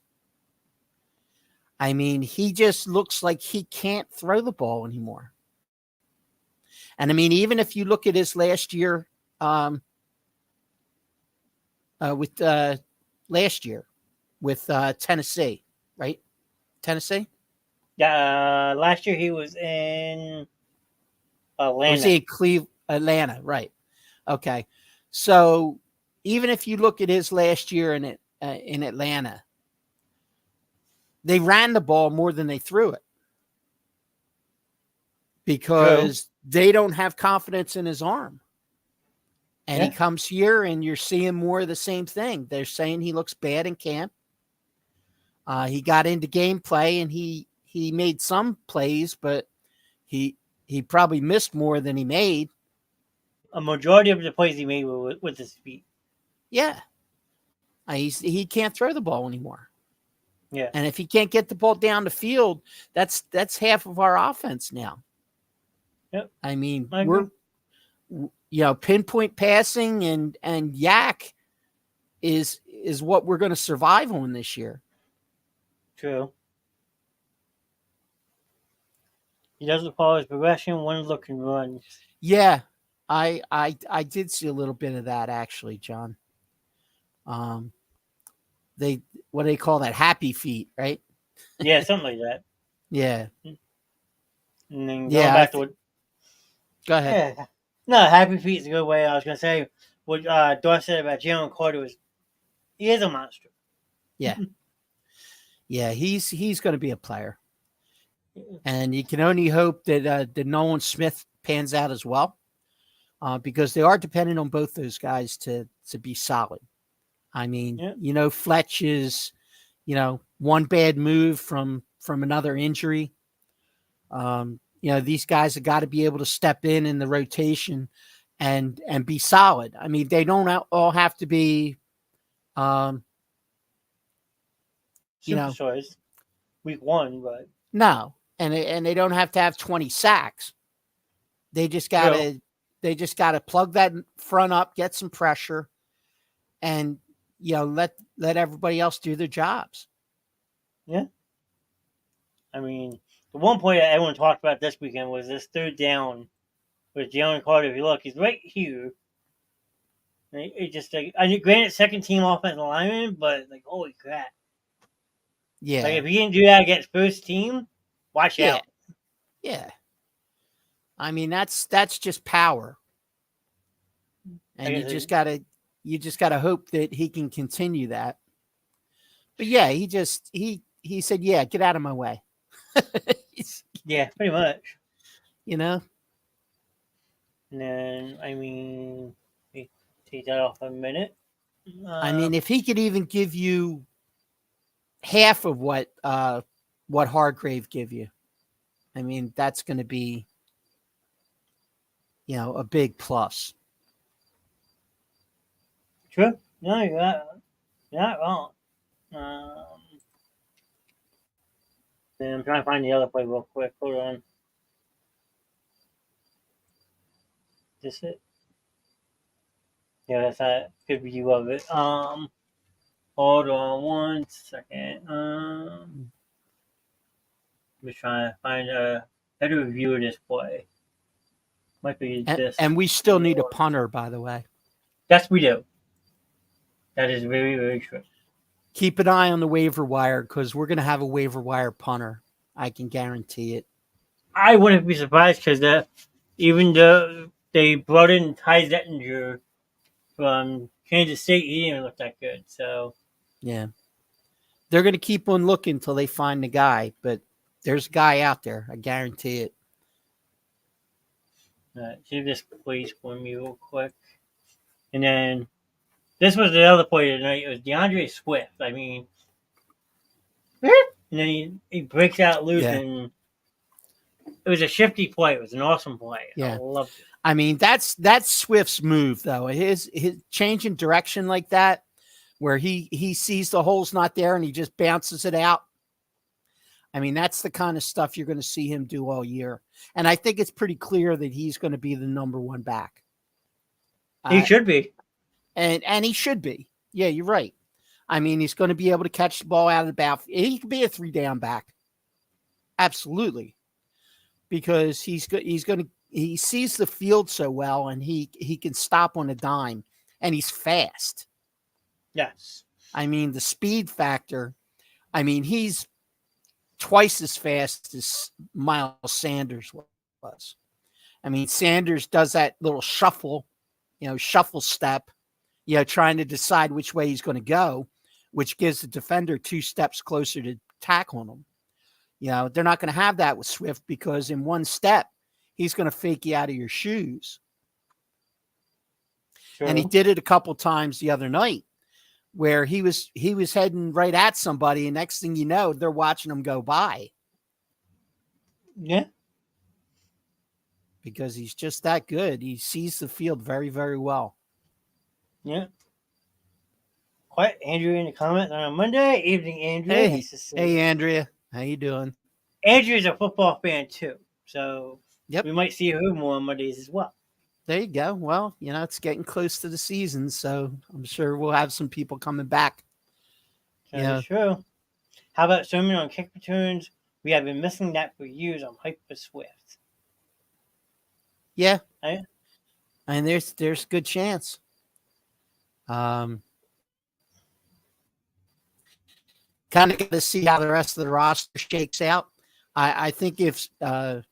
[SPEAKER 2] I mean, he just looks like he can't throw the ball anymore. And I mean, even if you look at his last year, with last year with Tennessee, right? Tennessee?
[SPEAKER 1] Last year he was in
[SPEAKER 2] Or was he
[SPEAKER 1] Atlanta.
[SPEAKER 2] in Atlanta, right? Okay. So even if you look at his last year in Atlanta, they ran the ball more than they threw it
[SPEAKER 1] True.
[SPEAKER 2] because they don't have confidence in his arm. And he
[SPEAKER 1] Yeah.
[SPEAKER 2] comes here and you're seeing more of the same thing. They're saying he looks bad in camp. He got into gameplay and he made some plays, but he probably missed more than he made.
[SPEAKER 1] A majority of the plays he made were with his feet.
[SPEAKER 2] Yeah. He can't throw the ball anymore.
[SPEAKER 1] Yeah.
[SPEAKER 2] And if he can't get the ball down the field, that's half of our offense now.
[SPEAKER 1] Yep.
[SPEAKER 2] I mean,
[SPEAKER 1] I agree.
[SPEAKER 2] we're pinpoint passing and yak is what we're going to survive on this year.
[SPEAKER 1] True. He doesn't follow his progression. One look and runs.
[SPEAKER 2] Yeah, I did see a little bit of that actually, John. They what do they call that? Happy feet, right?
[SPEAKER 1] Yeah, something like that.
[SPEAKER 2] Yeah,
[SPEAKER 1] And then going
[SPEAKER 2] yeah.
[SPEAKER 1] back to what.
[SPEAKER 2] Go ahead.
[SPEAKER 1] Yeah. No, happy feet is a good way. I was gonna say what Dor said about Jalen Carter was he is a monster.
[SPEAKER 2] Yeah, yeah. He's going to be a player, and you can only hope that Nolan Smith pans out as well, because they are dependent on both those guys to be solid. I mean,
[SPEAKER 1] Yeah.
[SPEAKER 2] Fletch is, one bad move from another injury. These guys have got to be able to step in the rotation and be solid. I mean, they don't all have to be,
[SPEAKER 1] Superstars. Week 1, but
[SPEAKER 2] no, and they don't have to have 20 sacks. They just gotta plug that front up, get some pressure, and let everybody else do their jobs.
[SPEAKER 1] yeah. I mean, the one play that everyone talked about this weekend was this third down with Jalen Carter. If you look, he's right here. It just like I granted second team offensive lineman, but like holy crap.
[SPEAKER 2] Yeah.
[SPEAKER 1] Like if he didn't do that against first team, watch out.
[SPEAKER 2] Yeah. I mean, that's just power. And you just gotta hope that he can continue that. But yeah, he said, yeah, get out of my way.
[SPEAKER 1] Yeah, pretty much.
[SPEAKER 2] And
[SPEAKER 1] then I mean, take that off a minute.
[SPEAKER 2] I mean, if he could even give you half of what Hargrave give you, I mean, that's going to be, a big plus.
[SPEAKER 1] True. No, you're not wrong. Then I'm trying to find the other play real quick. Hold on. Is this it? Yeah, that's a good view of it. Hold on one second. I'm just trying to find a better view of this play. Might be this.
[SPEAKER 2] And we still need a punter, by the way.
[SPEAKER 1] Yes, we do. That is very, very true.
[SPEAKER 2] Keep an eye on the waiver wire because we're going to have a waiver wire punter. I can guarantee it.
[SPEAKER 1] I wouldn't be surprised because even though they brought in Ty Zettinger from Kansas State, he didn't look that good. So
[SPEAKER 2] yeah, they're going to keep on looking until they find the guy. But there's a guy out there. I guarantee it.
[SPEAKER 1] See this plays for me real quick. And then this was the other play tonight. It was DeAndre Swift. I mean, and then he breaks out loose, and it was a shifty play. It was an awesome play.
[SPEAKER 2] Yeah.
[SPEAKER 1] I loved it.
[SPEAKER 2] I mean, that's Swift's move, though. His change in direction like that, where he sees the hole's not there and he just bounces it out. I mean, that's the kind of stuff you're going to see him do all year. And I think it's pretty clear that he's going to be the number one back.
[SPEAKER 1] He should be.
[SPEAKER 2] And he should be. Yeah, you're right. I mean, he's going to be able to catch the ball out of the backfield. He could be a 3-down back. Absolutely. Because he sees the field so well, and he can stop on a dime, and he's fast.
[SPEAKER 1] Yes.
[SPEAKER 2] I mean, the speed factor, I mean, he's twice as fast as Miles Sanders was. I mean, Sanders does that little shuffle step, trying to decide which way he's going to go, which gives the defender 2 steps closer to tackle him. They're not going to have that with Swift, because in 1 step, he's going to fake you out of your shoes.
[SPEAKER 1] True.
[SPEAKER 2] And he did it a couple times the other night, where he was heading right at somebody, and next thing you know, they're watching him go by.
[SPEAKER 1] Yeah.
[SPEAKER 2] Because he's just that good. He sees the field very, very well.
[SPEAKER 1] Yeah. Quite Andrew in the comment on a Monday evening, Andrew.
[SPEAKER 2] Hey,
[SPEAKER 1] nice
[SPEAKER 2] hey, Andrea, how you doing?
[SPEAKER 1] Andrew's a football fan too, so
[SPEAKER 2] Yep.
[SPEAKER 1] we might see her more on Mondays as well.
[SPEAKER 2] There you go. Well, it's getting close to the season, so I'm sure we'll have some people coming back.
[SPEAKER 1] That's true. How about Sermon on kick returns? We have been missing that for years. I'm hyped for Swift.
[SPEAKER 2] Yeah.
[SPEAKER 1] Right?
[SPEAKER 2] And there's good chance. Kind of got to see how the rest of the roster shakes out. I think if they're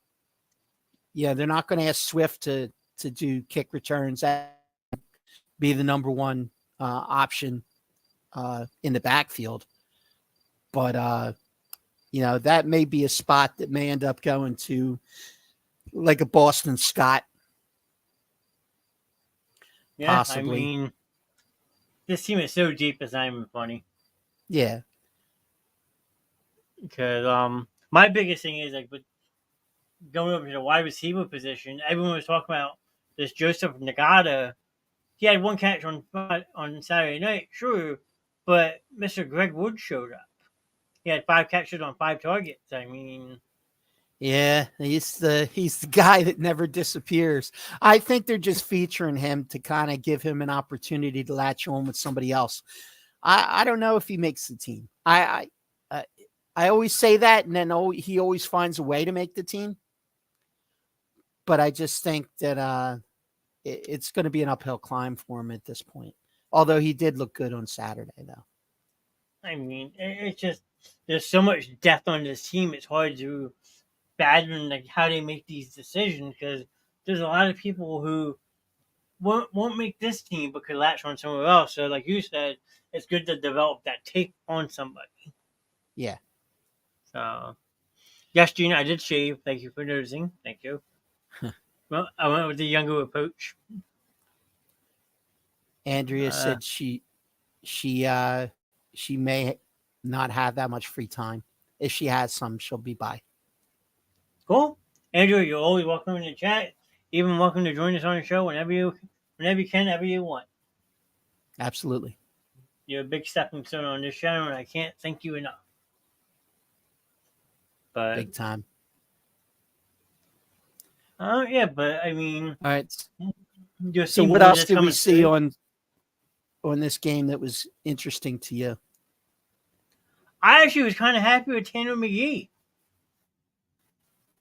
[SPEAKER 2] not going to ask Swift to do kick returns, that be the number one option in the backfield. But that may be a spot that may end up going to like a Boston Scott.
[SPEAKER 1] Yeah,
[SPEAKER 2] possibly.
[SPEAKER 1] I mean, this team is so deep, it's not even funny.
[SPEAKER 2] Yeah.
[SPEAKER 1] Because my biggest thing is, like, with going over to the wide receiver position, everyone was talking about this Joseph Nagata. He had 1 catch on Saturday night, sure, but Mr. Greg Wood showed up. He had 5 catches on 5 targets. I mean,
[SPEAKER 2] yeah, he's the guy that never disappears. I think they're just featuring him to kind of give him an opportunity to latch on with somebody else. I don't know if he makes the team. I always say that, and then he always finds a way to make the team. But I just think that it's going to be an uphill climb for him at this point. Although he did look good on Saturday, though.
[SPEAKER 1] I mean, it's just there's so much depth on this team. It's hard to fathom like how they make these decisions, because there's a lot of people who won't make this team but could latch on somewhere else. So, like you said, it's good to develop that take on somebody.
[SPEAKER 2] Yeah.
[SPEAKER 1] So, yes, Gina, I did shave. Thank you for noticing. Thank you. Well, I went with the younger approach.
[SPEAKER 2] Andrea said she may not have that much free time. If she has some, she'll be by.
[SPEAKER 1] Cool. Andrew, you're always welcome in the chat. Even welcome to join us on the show whenever you can, whenever you want.
[SPEAKER 2] Absolutely.
[SPEAKER 1] You're a big stepping stone on this channel, and I can't thank you enough. But
[SPEAKER 2] big time.
[SPEAKER 1] Yeah, but I mean,
[SPEAKER 2] all right.
[SPEAKER 1] So
[SPEAKER 2] what else did we see on this game that was interesting to you?
[SPEAKER 1] I actually was kind of happy with Tanner McGee.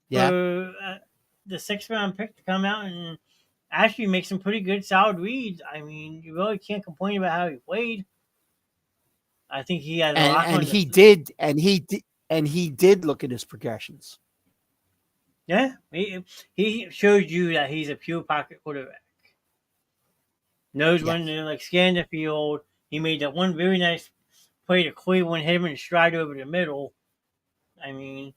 [SPEAKER 2] Yeah.
[SPEAKER 1] For the 6th round pick to come out and actually make some pretty good, solid reads. I mean, you really can't complain about how he played. I think he had a lot.
[SPEAKER 2] And he did look at his progressions.
[SPEAKER 1] Yeah, he showed you that he's a pure pocket quarterback. Knows when to scan the field. He made that one very nice play to Cleveland, hit him in stride over the middle. I mean,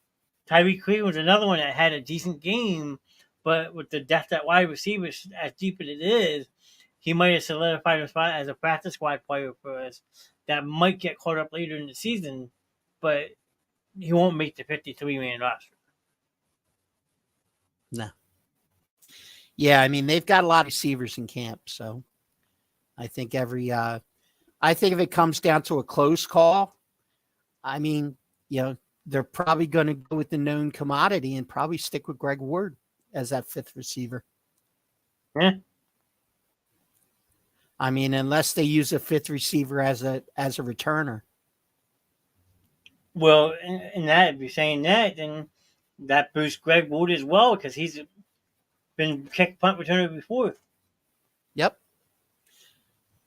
[SPEAKER 1] Tyreek Cleveland was another one that had a decent game, but with the depth at wide receivers as deep as it is, he might have solidified a spot as a practice squad player for us that might get caught up later in the season, but he won't make the 53-man roster.
[SPEAKER 2] No. Yeah, I mean, they've got a lot of receivers in camp, so I think if it comes down to a close call, I mean, they're probably going to go with the known commodity and probably stick with Greg Ward as that 5th receiver.
[SPEAKER 1] Yeah.
[SPEAKER 2] I mean, unless they use a fifth receiver as a returner.
[SPEAKER 1] Well, in that, if you're saying that, then that boosts Greg Wood as well because he's been kick punt returner before.
[SPEAKER 2] Yep.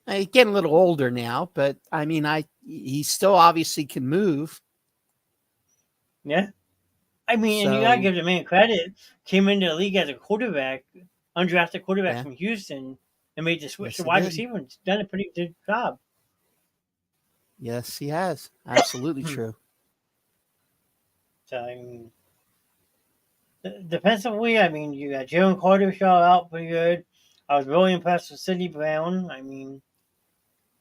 [SPEAKER 2] He's getting a little older now, but I mean, he still obviously can move.
[SPEAKER 1] Yeah. I mean, and you gotta
[SPEAKER 2] So
[SPEAKER 1] give the man credit. Came into the league as a quarterback, undrafted quarterback
[SPEAKER 2] yeah,
[SPEAKER 1] from Houston, and made the switch
[SPEAKER 2] yes,
[SPEAKER 1] to
[SPEAKER 2] he
[SPEAKER 1] wide
[SPEAKER 2] did.
[SPEAKER 1] receiver and done a pretty good job.
[SPEAKER 2] Yes, he has. Absolutely true.
[SPEAKER 1] So I mean, defensively, I mean, you got Jalen Carter shot out pretty good. I was really impressed with Sidney Brown. I mean,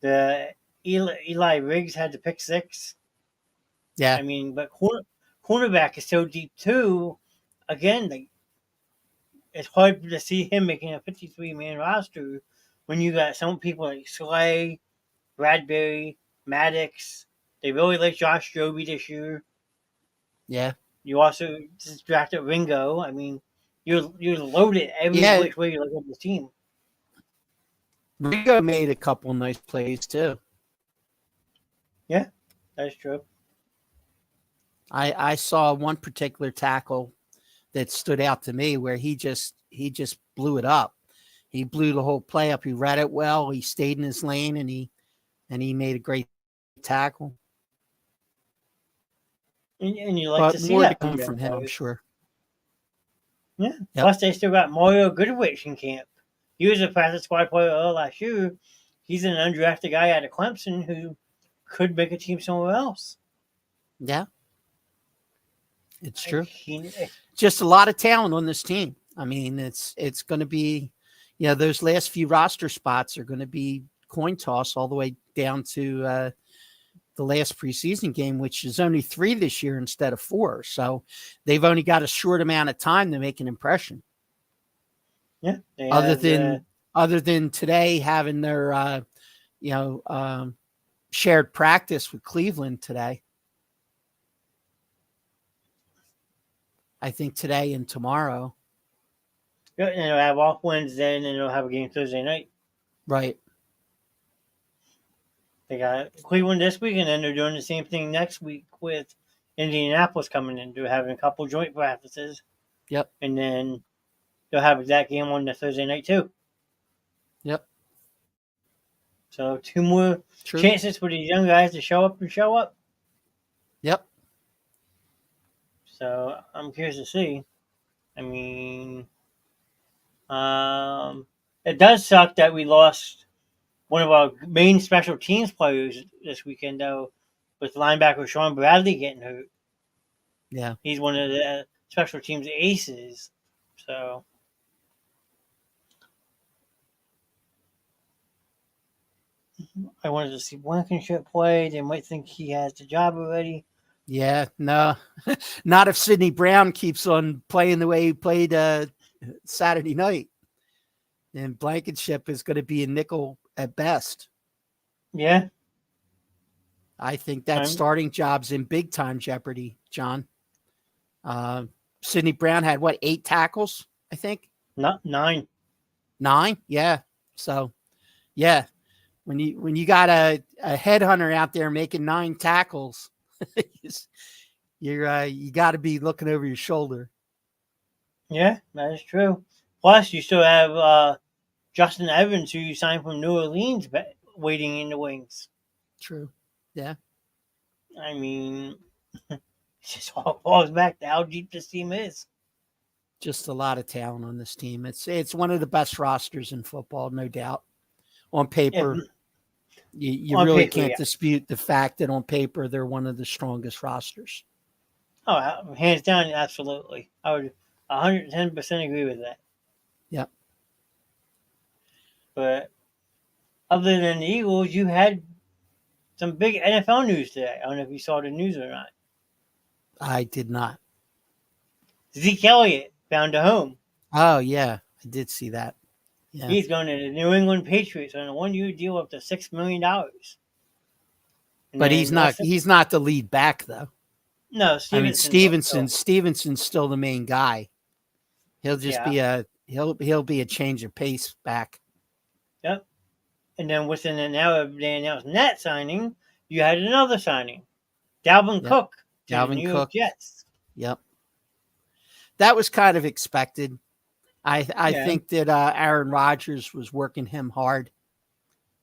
[SPEAKER 1] the Eli Riggs had the pick six.
[SPEAKER 2] Yeah,
[SPEAKER 1] I mean, but cornerback is so deep too. Again, it's hard to see him making a 53-man roster when you got some people like Slay, Bradbury, Maddox. They really like Josh Joby this year.
[SPEAKER 2] yeah,
[SPEAKER 1] You also just drafted Ringo. I mean, you're loaded every
[SPEAKER 2] yeah.
[SPEAKER 1] which way you look at the team.
[SPEAKER 2] Rigo made a couple nice plays too.
[SPEAKER 1] Yeah, that's true.
[SPEAKER 2] I saw one particular tackle that stood out to me where he just blew it up. He blew the whole play up. He read it well. He stayed in his lane and he made a great tackle.
[SPEAKER 1] And you like to
[SPEAKER 2] But
[SPEAKER 1] see
[SPEAKER 2] more to
[SPEAKER 1] that from
[SPEAKER 2] come
[SPEAKER 1] young
[SPEAKER 2] from him, I'm
[SPEAKER 1] players.
[SPEAKER 2] sure.
[SPEAKER 1] Yeah.
[SPEAKER 2] Yep.
[SPEAKER 1] Plus, they still got Mario Goodrich in camp. He was a practice squad player last year. He's an undrafted guy out of Clemson who could make a team somewhere else.
[SPEAKER 2] Yeah, it's true.
[SPEAKER 1] He,
[SPEAKER 2] Just a lot of talent on this team. I mean, it's going to be, those last few roster spots are going to be coin toss all the way down to the last preseason game, which is only 3 this year instead of 4. So they've only got a short amount of time to make an impression.
[SPEAKER 1] Yeah.
[SPEAKER 2] Other than today having their, shared practice with Cleveland today. I think today and tomorrow.
[SPEAKER 1] And they'll have off Wednesday, and then they'll have a game Thursday night.
[SPEAKER 2] Right.
[SPEAKER 1] They got Cleveland this week, and then they're doing the same thing next week with Indianapolis coming in. They're having a couple joint practices.
[SPEAKER 2] Yep.
[SPEAKER 1] And then they'll have that game on the Thursday night, too.
[SPEAKER 2] Yep.
[SPEAKER 1] So 2 more
[SPEAKER 2] True.
[SPEAKER 1] chances for these young guys to show up.
[SPEAKER 2] Yep.
[SPEAKER 1] So I'm curious to see. I mean, it does suck that we lost one of our main special teams players this weekend, though, with linebacker Sean Bradley getting hurt.
[SPEAKER 2] Yeah.
[SPEAKER 1] He's one of the special teams aces. So I wanted to see Blankenship play. They might think he has the job already.
[SPEAKER 2] Yeah, no, not if Sidney Brown keeps on playing the way he played Saturday night. And Blankenship is going to be a nickel at best.
[SPEAKER 1] Yeah.
[SPEAKER 2] I think that starting job's in big time jeopardy, John. Sidney Brown had 8 tackles, I think?
[SPEAKER 1] Not 9.
[SPEAKER 2] 9? Yeah. So, yeah. When you got a headhunter out there making 9 tackles, you got to be looking over your shoulder.
[SPEAKER 1] Yeah, that is true. Plus, you still have Justin Evans, who you signed from New Orleans, waiting in the wings.
[SPEAKER 2] True. Yeah.
[SPEAKER 1] I mean, it just all falls back to how deep this team is.
[SPEAKER 2] Just a lot of talent on this team. It's one of the best rosters in football, no doubt. On paper, you
[SPEAKER 1] on
[SPEAKER 2] really
[SPEAKER 1] paper,
[SPEAKER 2] can't dispute the fact that on paper they're one of the strongest rosters.
[SPEAKER 1] Oh, hands down, absolutely. I would 110% agree with that.
[SPEAKER 2] Yep.
[SPEAKER 1] But other than the Eagles, you had some big NFL news today. I don't know if you saw the news or not.
[SPEAKER 2] I did not.
[SPEAKER 1] Zeke Elliott found a home.
[SPEAKER 2] Oh, yeah. I did see that. Yeah.
[SPEAKER 1] He's going to the New England Patriots on a 1-year deal up to $6 million.
[SPEAKER 2] But he's not the lead back, though.
[SPEAKER 1] No,
[SPEAKER 2] Stevenson's still the main guy. He'll just be he'll be a change of pace back.
[SPEAKER 1] Yep. And then within an hour they announced that signing, you had another signing. Dalvin
[SPEAKER 2] Yep.
[SPEAKER 1] Cook to the
[SPEAKER 2] Dalvin
[SPEAKER 1] New York
[SPEAKER 2] Cook.
[SPEAKER 1] Jets.
[SPEAKER 2] Yep. That was kind of expected. I
[SPEAKER 1] Yeah.
[SPEAKER 2] think that Aaron Rodgers was working him hard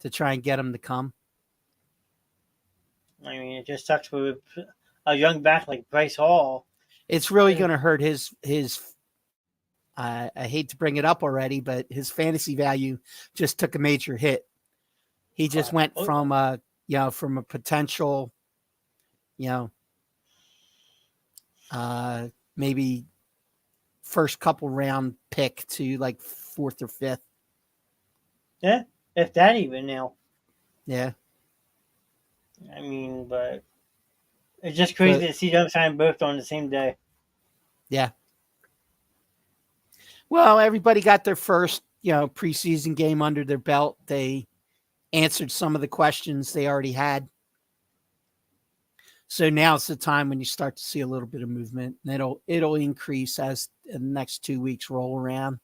[SPEAKER 2] to try and get him to come.
[SPEAKER 1] I mean, it just sucks for a young back like Bryce Hall.
[SPEAKER 2] It's really going to hurt his I hate to bring it up already, but his fantasy value just took a major hit. He just went from from a potential, maybe first couple round pick to like fourth or fifth.
[SPEAKER 1] Yeah, if that even now.
[SPEAKER 2] Yeah.
[SPEAKER 1] I mean, but it's just crazy to see them sign both on the same day.
[SPEAKER 2] Yeah. Well, everybody got their first, preseason game under their belt. They answered some of the questions they already had. So now it's the time when you start to see a little bit of movement, and it'll increase as the next 2 weeks roll around.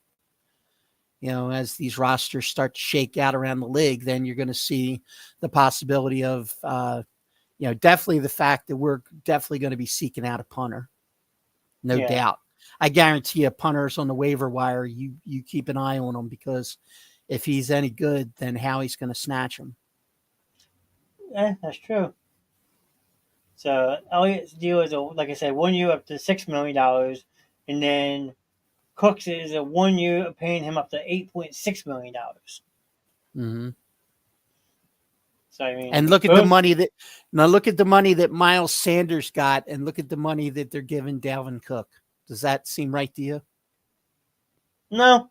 [SPEAKER 2] As these rosters start to shake out around the league, then you're going to see the possibility of, definitely the fact that we're definitely going to be seeking out a punter. No doubt. I guarantee you punters on the waiver wire, you keep an eye on him, because if he's any good, then Howie's going to snatch him.
[SPEAKER 1] Yeah, that's true. So Elliott's deal is, like I said, 1 year up to $6 million, and then Cook's is a 1 year paying him up to $8.6 million.
[SPEAKER 2] Mm-hmm.
[SPEAKER 1] So I mean,
[SPEAKER 2] and look at the money that Miles Sanders got, and look at the money that they're giving Dalvin Cook. Does that seem right to you?
[SPEAKER 1] No.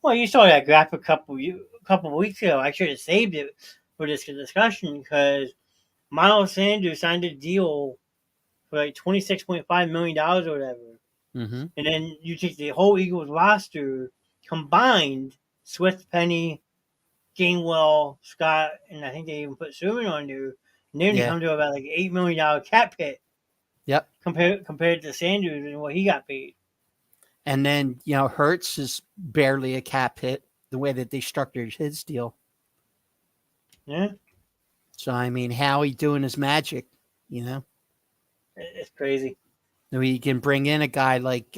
[SPEAKER 1] Well, you saw that graph a couple of weeks ago. I should have saved it for this discussion, because Miles Sanders signed a deal for like $26.5 million or whatever.
[SPEAKER 2] Mm-hmm.
[SPEAKER 1] And then you take the whole Eagles roster combined, Swift, Penny, Gainwell, Scott, and I think they even put Sermon on there. And then you come to about like $8 million cap hit.
[SPEAKER 2] Yep.
[SPEAKER 1] Compared to Sanders and what he got paid.
[SPEAKER 2] And then, Hurts is barely a cap hit the way that they structured his deal.
[SPEAKER 1] Yeah.
[SPEAKER 2] So, I mean, Howie doing his magic,
[SPEAKER 1] It's crazy.
[SPEAKER 2] We can bring in a guy like,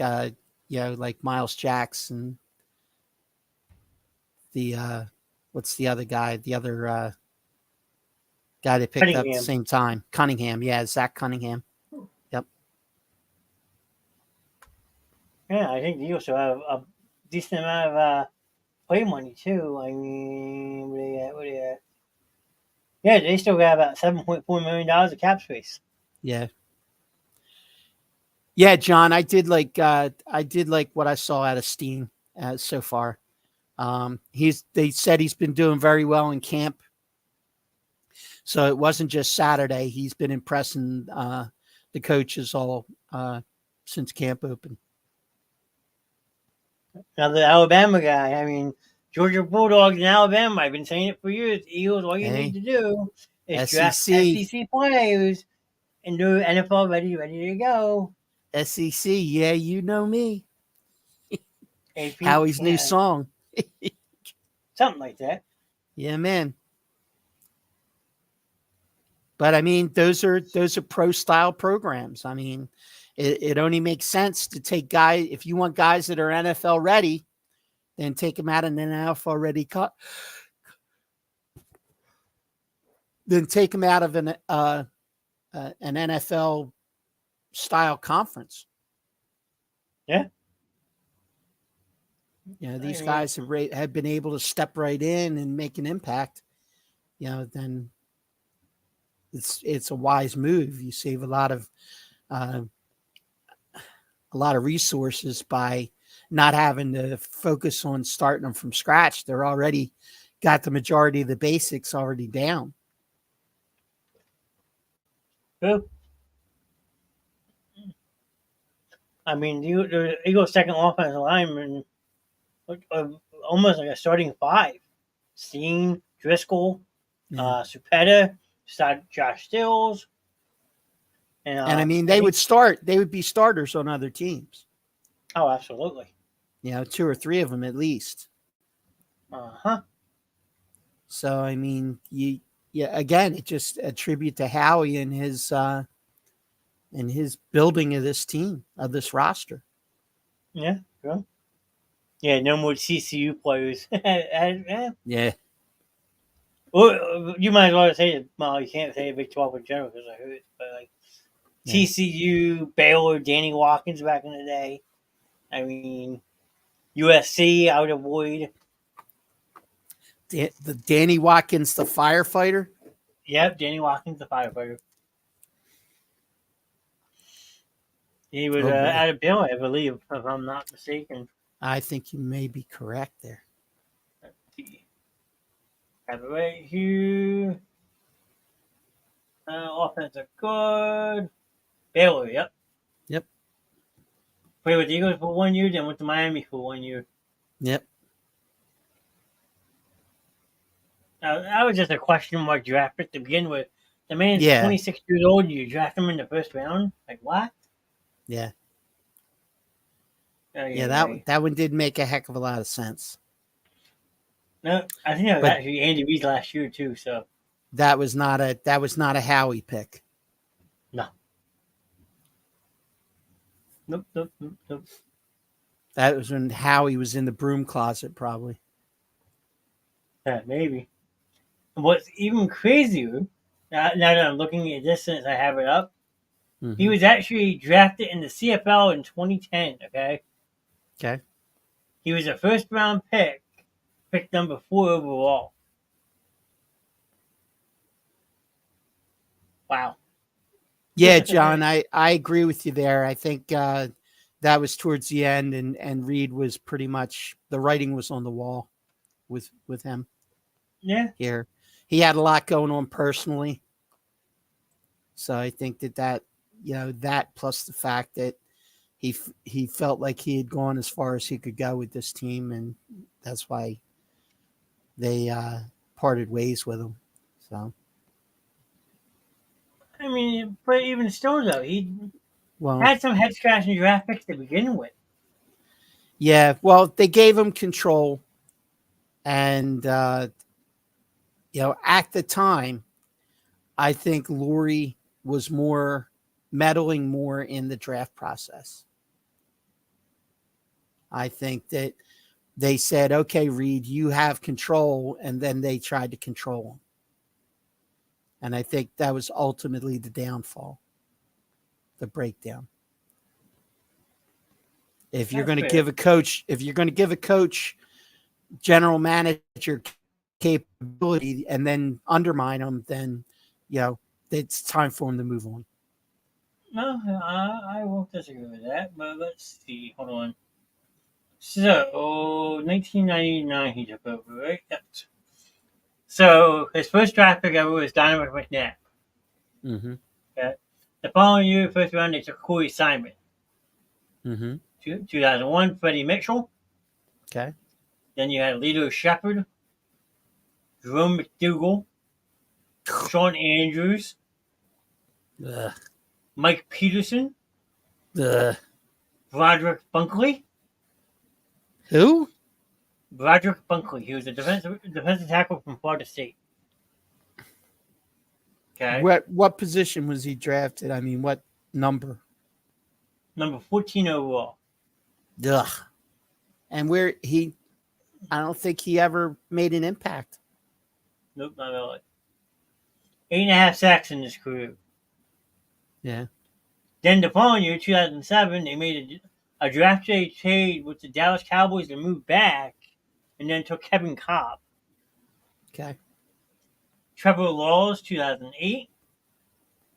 [SPEAKER 2] like Miles Jackson. The, what's the other guy? The other guy they picked up at the same time. Cunningham. Yeah, Zach Cunningham. Yep.
[SPEAKER 1] Yeah, I think the Eagles will have a decent amount of play money too. I mean, what are they at? Yeah, they still got about $7.4 million of cap space.
[SPEAKER 2] Yeah. Yeah, John, I did like what I saw out of Steen so far. They said he's been doing very well in camp. So it wasn't just Saturday. He's been impressing the coaches all since camp opened.
[SPEAKER 1] Now the Alabama guy, I mean, Georgia Bulldogs in Alabama, I've been saying it for years. Eagles, all you need to do is draft SEC players and do NFL ready to go.
[SPEAKER 2] SEC, yeah, you know me.
[SPEAKER 1] AP,
[SPEAKER 2] Howie's new song.
[SPEAKER 1] Something like that.
[SPEAKER 2] Yeah, man. But I mean, those are pro style programs. I mean, it only makes sense to take guys, if you want guys that are NFL ready, then take them out of an NFL ready cut. Then take them out of an NFL style conference.
[SPEAKER 1] Yeah.
[SPEAKER 2] These guys have been able to step right in and make an impact. Then it's a wise move. You save a lot of resources by not having to focus on starting them from scratch. They're already got the majority of the basics already down.
[SPEAKER 1] True. I mean, the Eagles' second offensive lineman, almost like a starting five. Steen, Driscoll, Supetta, Josh Stills.
[SPEAKER 2] And I mean, they would be starters on other teams.
[SPEAKER 1] Oh, absolutely.
[SPEAKER 2] 2 or 3 of them at least.
[SPEAKER 1] Uh-huh.
[SPEAKER 2] So I mean, again, it just a tribute to Howie and his building of this team, of this roster.
[SPEAKER 1] Yeah, sure. Yeah, no more CCU players.
[SPEAKER 2] Yeah,
[SPEAKER 1] Well, you might as well say it. Well, you can't say Big 12 in general because I heard it, but like
[SPEAKER 2] yeah.
[SPEAKER 1] TCU, Baylor, Danny Watkins back in the day. I mean, USC, I would avoid.
[SPEAKER 2] The Danny Watkins, the firefighter.
[SPEAKER 1] Yep, Danny Watkins, the firefighter. He was
[SPEAKER 2] Oh boy,
[SPEAKER 1] out of Baylor, I believe, if I'm not mistaken.
[SPEAKER 2] I think you may be correct there.
[SPEAKER 1] Let's see. Have it right here. Offensive guard. Baylor, yep.
[SPEAKER 2] Yep,
[SPEAKER 1] Played with the Eagles for 1 year, then went to Miami for 1 year.
[SPEAKER 2] yep.
[SPEAKER 1] That was just a question mark draft pick to begin with. The man's
[SPEAKER 2] Yeah,
[SPEAKER 1] 26 years old, and you draft him in the first round? Like, what?
[SPEAKER 2] yeah, yeah.
[SPEAKER 1] Anyway.
[SPEAKER 2] That one did make a heck of a lot of sense.
[SPEAKER 1] No, I think that was
[SPEAKER 2] But
[SPEAKER 1] actually Andy Reid last year, too, so.
[SPEAKER 2] that was not a Howie pick.
[SPEAKER 1] No. Nope, nope, nope, nope.
[SPEAKER 2] That was when Howie was in the broom closet, probably.
[SPEAKER 1] Yeah, maybe. What's even crazier, now that I'm looking at this since I have it up, he
[SPEAKER 2] Mm-hmm.
[SPEAKER 1] was actually drafted in the CFL in 2010, okay?
[SPEAKER 2] Okay.
[SPEAKER 1] He was a first round pick number 4 overall. Wow.
[SPEAKER 2] Yeah, John, I agree with you there. I think that was towards the end, and Reed was pretty much the writing was on the wall with him
[SPEAKER 1] Yeah.
[SPEAKER 2] here. He had a lot going on personally, so I think that that plus the fact that he felt like he had gone as far as he could go with this team, and that's why they parted ways with him. So
[SPEAKER 1] I mean, but even still, though, he
[SPEAKER 2] well,
[SPEAKER 1] had some head scratching draft picks to begin with.
[SPEAKER 2] yeah, well, they gave him control, and at the time, I think Lurie was more meddling more in the draft process. I think that they said, okay, Reed, you have control, and then they tried to control him. And I think that was ultimately the downfall, the breakdown. If you're
[SPEAKER 1] That's
[SPEAKER 2] going to
[SPEAKER 1] fair.
[SPEAKER 2] give a coach general manager capability and then undermine them, then it's time for him to move on.
[SPEAKER 1] No, I won't disagree with that, but let's see. Hold on. So, 1999 he took over, right? Yep. So, his first draft pick ever was Donovan McNabb.
[SPEAKER 2] Mm-hmm.
[SPEAKER 1] Okay. The following year, first round, they took Corey Simon.
[SPEAKER 2] Mm-hmm.
[SPEAKER 1] 2001, Freddie Mitchell.
[SPEAKER 2] Okay.
[SPEAKER 1] Then you had Lito Shepard, Jerome McDougal, Sean Andrews,
[SPEAKER 2] Ugh.
[SPEAKER 1] Mike Peterson,
[SPEAKER 2] Ugh.
[SPEAKER 1] Broderick Bunkley.
[SPEAKER 2] Who?
[SPEAKER 1] Broderick Bunkley. He was a defensive tackle from Florida State. Okay.
[SPEAKER 2] What position was he drafted? I mean, what number?
[SPEAKER 1] Number 14 overall.
[SPEAKER 2] Ugh. And I don't think he ever made an impact.
[SPEAKER 1] Nope, not really. 8.5 sacks in his career.
[SPEAKER 2] Yeah.
[SPEAKER 1] Then the following year, 2007, they made a draft day trade with the Dallas Cowboys to move back, and then took Kevin Cobb.
[SPEAKER 2] Okay.
[SPEAKER 1] Trevor Lawrence, 2008,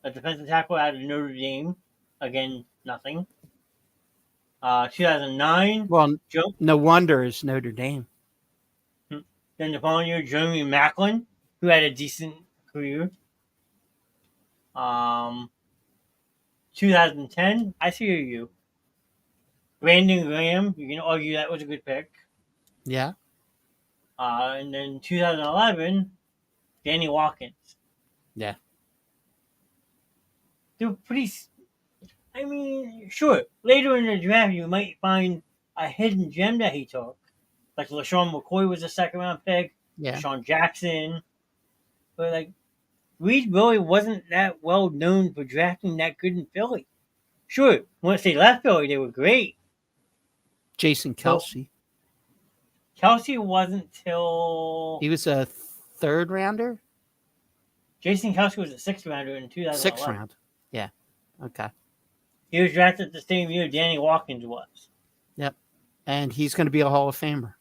[SPEAKER 1] a defensive tackle out of Notre Dame. Again, nothing. 2009,
[SPEAKER 2] Well, no wonder it's Notre Dame.
[SPEAKER 1] Then the following year, Jeremy Maclin, who had a decent career. 2010, I see you. Brandon Graham, you can argue that was a good pick.
[SPEAKER 2] Yeah.
[SPEAKER 1] And then 2011, Danny Watkins.
[SPEAKER 2] Yeah.
[SPEAKER 1] They're pretty. I mean, sure. Later in the draft, you might find a hidden gem that he took. Like LaShawn McCoy was a second round pick,
[SPEAKER 2] Yeah.
[SPEAKER 1] Deshaun Jackson. But like Reed really wasn't that well known for drafting that good in Philly. Sure, once they left Philly, they were great.
[SPEAKER 2] Jason
[SPEAKER 1] But
[SPEAKER 2] Kelsey.
[SPEAKER 1] Kelsey wasn't till
[SPEAKER 2] He was a third rounder?
[SPEAKER 1] Jason Kelsey was a sixth rounder in
[SPEAKER 2] Sixth
[SPEAKER 1] 2011.
[SPEAKER 2] round. Yeah. Okay.
[SPEAKER 1] He was drafted the same year Danny Watkins was.
[SPEAKER 2] Yep. And he's going to be a Hall of Famer.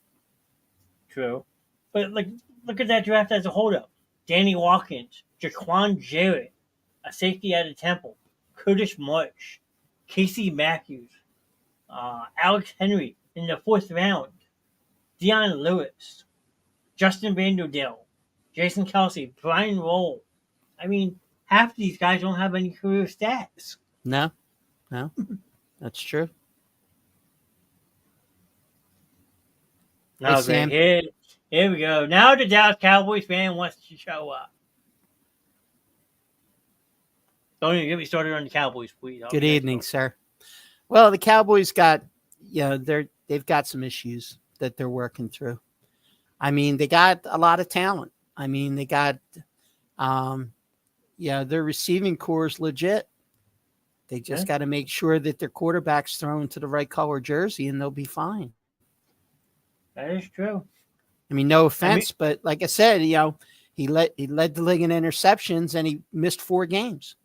[SPEAKER 1] True. But like look at that draft as a holdup. Danny Watkins, Jaquan Jarrett, a safety out of Temple, Curtis March, Casey Matthews, Alex Henry in the fourth round, Deion Lewis, Justin Vanderdale, Jason Kelsey, Brian Roll. I mean, half of these guys don't have any career stats.
[SPEAKER 2] No. That's true.
[SPEAKER 1] No,
[SPEAKER 2] Hey, Sam.
[SPEAKER 1] great. Here we go. Now the Dallas Cowboys fan wants to show up. Don't even get me started on the Cowboys, please.
[SPEAKER 2] Good evening, sir. Well, the Cowboys got, they've got some issues that they're working through. I mean, they got a lot of talent. I mean, they got, their receiving core is legit. They just got to make sure that their quarterback's thrown to the right color jersey, and they'll be fine.
[SPEAKER 1] That is true.
[SPEAKER 2] I mean, no offense, but like I said, he led the league in interceptions, and he missed 4 games.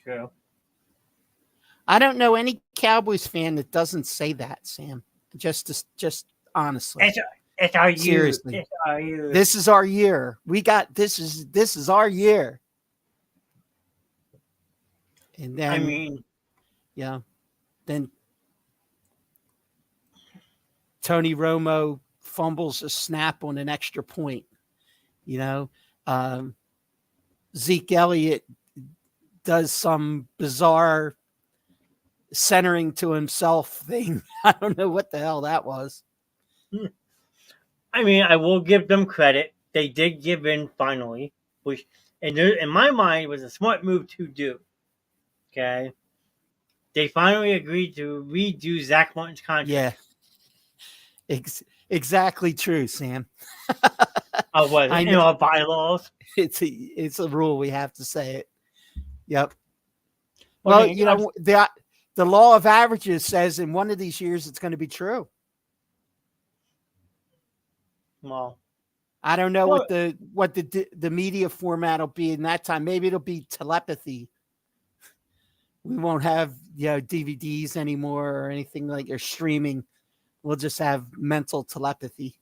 [SPEAKER 1] True.
[SPEAKER 2] I don't know any Cowboys fan that doesn't say that, Sam. Just honestly.
[SPEAKER 1] It's our year.
[SPEAKER 2] Seriously.
[SPEAKER 1] It's our year.
[SPEAKER 2] This is our year. We got this is our year. And then then Tony Romo fumbles a snap on an extra point. Zeke Elliott does some bizarre centering to himself thing. I don't know what the hell that was.
[SPEAKER 1] I mean, I will give them credit. They did give in finally, which in my mind was a smart move to do. Okay. They finally agreed to redo Zach Martin's contract.
[SPEAKER 2] Yeah. Exactly true, Sam.
[SPEAKER 1] Oh, what?
[SPEAKER 2] I know.
[SPEAKER 1] Bylaws.
[SPEAKER 2] It's a rule. We have to say it. Yep. Well, the law of averages says in one of these years it's going to be true.
[SPEAKER 1] Well,
[SPEAKER 2] I don't know what the media format will be in that time. Maybe it'll be telepathy. We won't have DVDs anymore or anything like or streaming. We'll just have mental telepathy.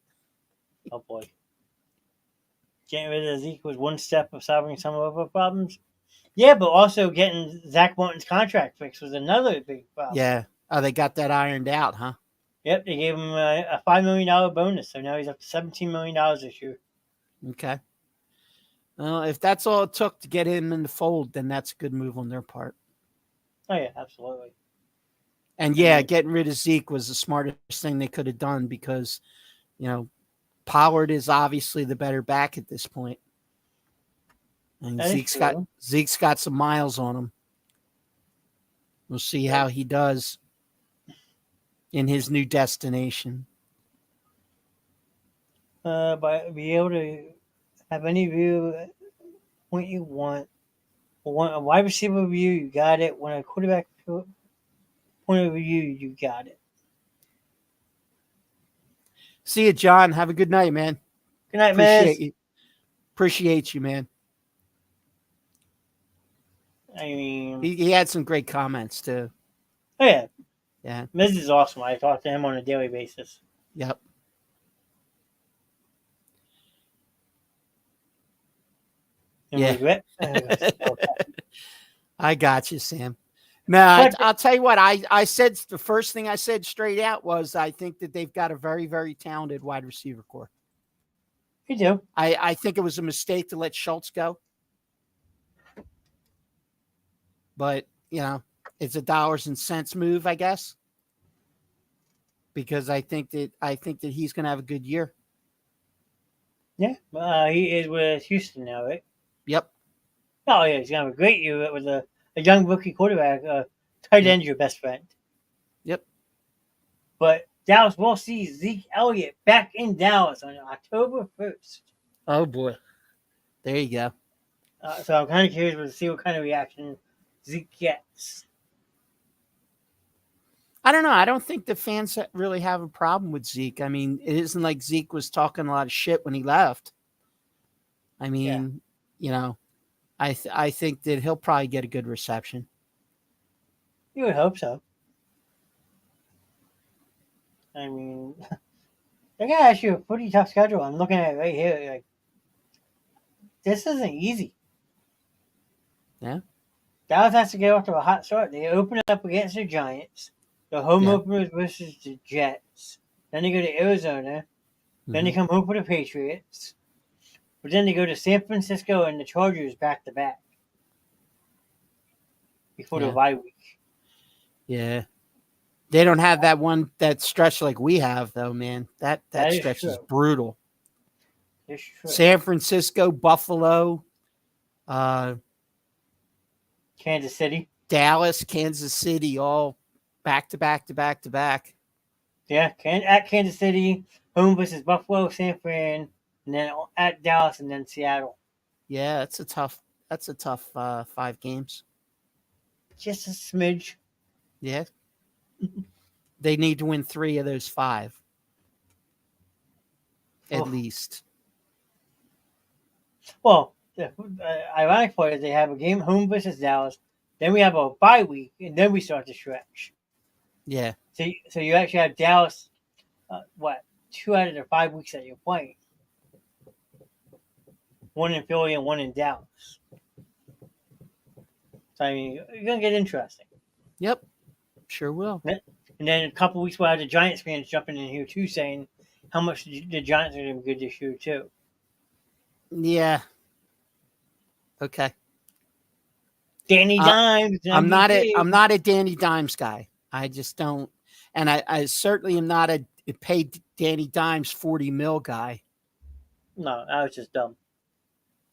[SPEAKER 1] Oh boy. Getting rid of Zeke was one step of solving some of our problems. Yeah, but also getting Zach Martin's contract fixed was another big problem.
[SPEAKER 2] Yeah. Oh, they got that ironed out, huh?
[SPEAKER 1] Yep, they gave him a $5 million bonus, so now he's up to $17 million this year.
[SPEAKER 2] Okay. Well, if that's all it took to get him in the fold, then that's a good move on their part.
[SPEAKER 1] Oh, yeah, absolutely.
[SPEAKER 2] And getting rid of Zeke was the smartest thing they could have done because, Pollard is obviously the better back at this point. And Zeke's got some miles on him. We'll see how he does in his new destination.
[SPEAKER 1] But be able to have any view what you want. Want a wide receiver view, you got it. Want a quarterback point of view, you got it.
[SPEAKER 2] See you, John. Have a good night, man.
[SPEAKER 1] Good night, man.
[SPEAKER 2] Appreciate you, man.
[SPEAKER 1] I mean,
[SPEAKER 2] he had some great comments too.
[SPEAKER 1] Oh yeah,
[SPEAKER 2] yeah.
[SPEAKER 1] Miz is awesome. I talk to him on a daily basis.
[SPEAKER 2] Yep.
[SPEAKER 1] Yeah.
[SPEAKER 2] I got you, Sam. No, I'll tell you what. I said the first thing I said straight out was I think that they've got a very, very talented wide receiver core.
[SPEAKER 1] You do.
[SPEAKER 2] I think it was a mistake to let Schultz go. But, it's a dollars and cents move, I guess. Because I think that he's going to have a good year.
[SPEAKER 1] Yeah. He is with Houston now, right?
[SPEAKER 2] Yep.
[SPEAKER 1] Oh, yeah. He's going to have a great year with a young rookie quarterback. Tight end's your best friend.
[SPEAKER 2] Yep.
[SPEAKER 1] But Dallas will see Zeke Elliott back in Dallas on October 1st.
[SPEAKER 2] Oh boy, there you go.
[SPEAKER 1] So I'm kind of curious to see what kind of reaction Zeke gets.
[SPEAKER 2] I don't know. I don't think the fans really have a problem with Zeke. I mean, it isn't like Zeke was talking a lot of shit when he left. I mean, I think that he'll probably get a good reception.
[SPEAKER 1] You would hope so. I mean, they got actually a pretty tough schedule. I'm looking at it right here. Like, this isn't easy.
[SPEAKER 2] Yeah.
[SPEAKER 1] Dallas has to get off to a hot start. They open up against the Giants. The home openers versus the Jets. Then they go to Arizona. Then they come home for the Patriots. But then they go to San Francisco and the Chargers back to back before the bye week.
[SPEAKER 2] Yeah. They don't have that stretch like we have, though, man. That stretch is brutal.
[SPEAKER 1] It's true.
[SPEAKER 2] San Francisco, Buffalo,
[SPEAKER 1] Kansas City,
[SPEAKER 2] Dallas, Kansas City, all back to back to back to back.
[SPEAKER 1] Yeah, at Kansas City, home versus Buffalo, San Fran, and then at Dallas, and then Seattle.
[SPEAKER 2] Yeah, that's a tough 5 games.
[SPEAKER 1] Just a smidge.
[SPEAKER 2] Yeah. They need to win 3 of those 5. At least.
[SPEAKER 1] Well, the ironic part is they have a game home versus Dallas, then we have a bye week, and then we start to stretch.
[SPEAKER 2] Yeah.
[SPEAKER 1] So you actually have Dallas, 2 out of the 5 weeks that you're playing. 1 in Philly and 1 in Dallas. So, I mean, you're going to get interesting.
[SPEAKER 2] Yep. Sure will.
[SPEAKER 1] And then a couple weeks we'll have the Giants fans jumping in here, too, saying how much the Giants are going to be good this year, too.
[SPEAKER 2] Yeah. Okay.
[SPEAKER 1] Danny Dimes.
[SPEAKER 2] I'm not a Danny Dimes guy. I just don't. And I certainly am not a paid Danny Dimes $40 million guy.
[SPEAKER 1] No, that was just dumb.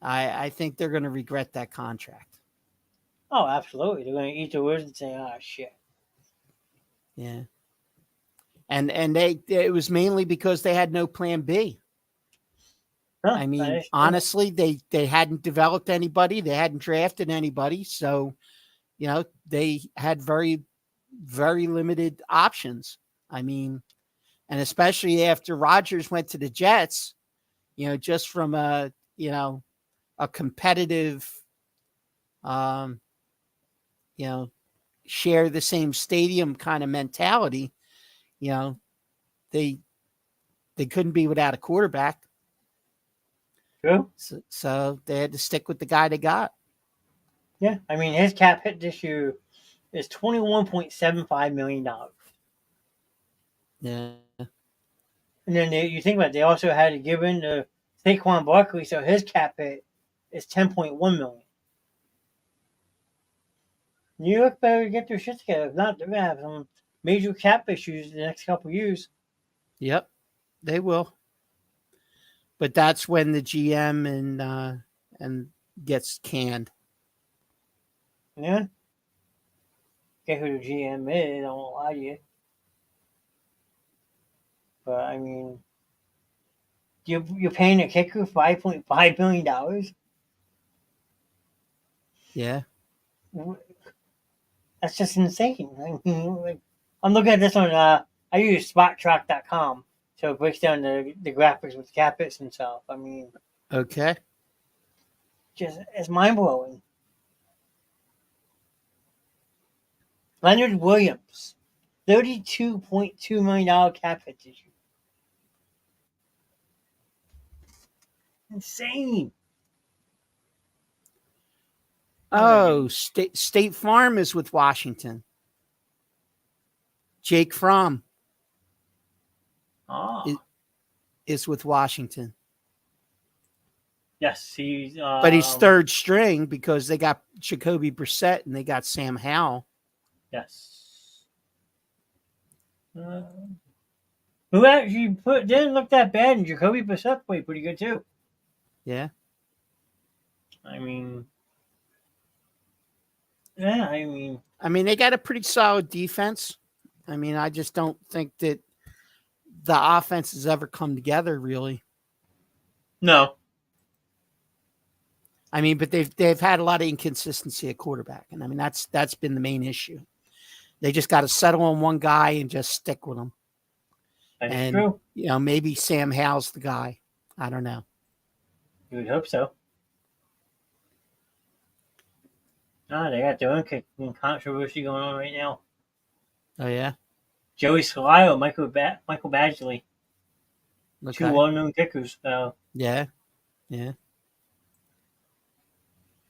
[SPEAKER 2] I think they're going to regret that contract.
[SPEAKER 1] Oh, absolutely. They're going to eat the words and say, oh, shit.
[SPEAKER 2] Yeah. And it was mainly because they had no plan B.
[SPEAKER 1] Huh,
[SPEAKER 2] I mean, honestly, they hadn't developed anybody. They hadn't drafted anybody. So, they had very, very limited options. I mean, and especially after Rodgers went to the Jets, just from a competitive, share the same stadium kind of mentality, they couldn't be without a quarterback.
[SPEAKER 1] True.
[SPEAKER 2] So they had to stick with the guy they got.
[SPEAKER 1] Yeah, I mean, his cap hit this year is $21.75 million.
[SPEAKER 2] Yeah.
[SPEAKER 1] And then you think about it, they also had to give in to Saquon Barkley, so his cap hit is $10.1 million. New York better get their shit together. If not, they're going to have some major cap issues in the next couple of years.
[SPEAKER 2] Yep, they will. But that's when the GM and gets canned.
[SPEAKER 1] Yeah. Get who the GM is, I won't lie to you. But, I mean, you're paying a kicker $5.5 million?
[SPEAKER 2] Yeah.
[SPEAKER 1] That's just insane. I mean, I'm looking at this on, I use spottrack.com, so it breaks down the graphics with cap hits and stuff. I mean,
[SPEAKER 2] okay.
[SPEAKER 1] It's mind-blowing. Leonard Williams, $32.2 million cap hit this year. Insane.
[SPEAKER 2] Oh, State Farm is with Washington. Jake Fromm is with Washington.
[SPEAKER 1] Yes, he's.
[SPEAKER 2] But he's third string because they got Jacoby Brissett and they got Sam Howell.
[SPEAKER 1] Yes. Who actually didn't look that bad, and Jacoby Brissett played pretty good too.
[SPEAKER 2] Yeah.
[SPEAKER 1] I mean. Yeah, I mean,
[SPEAKER 2] they got a pretty solid defense. I mean, I just don't think that the offense has ever come together, really.
[SPEAKER 1] No.
[SPEAKER 2] I mean, but they've had a lot of inconsistency at quarterback, and I mean that's been the main issue. They just got to settle on one guy and just stick with him.
[SPEAKER 1] That is
[SPEAKER 2] And
[SPEAKER 1] true.
[SPEAKER 2] maybe Sam Howell's the guy. I don't know.
[SPEAKER 1] You would hope so. They got their own controversy going on right now.
[SPEAKER 2] Oh yeah,
[SPEAKER 1] Joey Scalio, Michael Badgley,
[SPEAKER 2] okay.
[SPEAKER 1] two well-known kickers.
[SPEAKER 2] Yeah.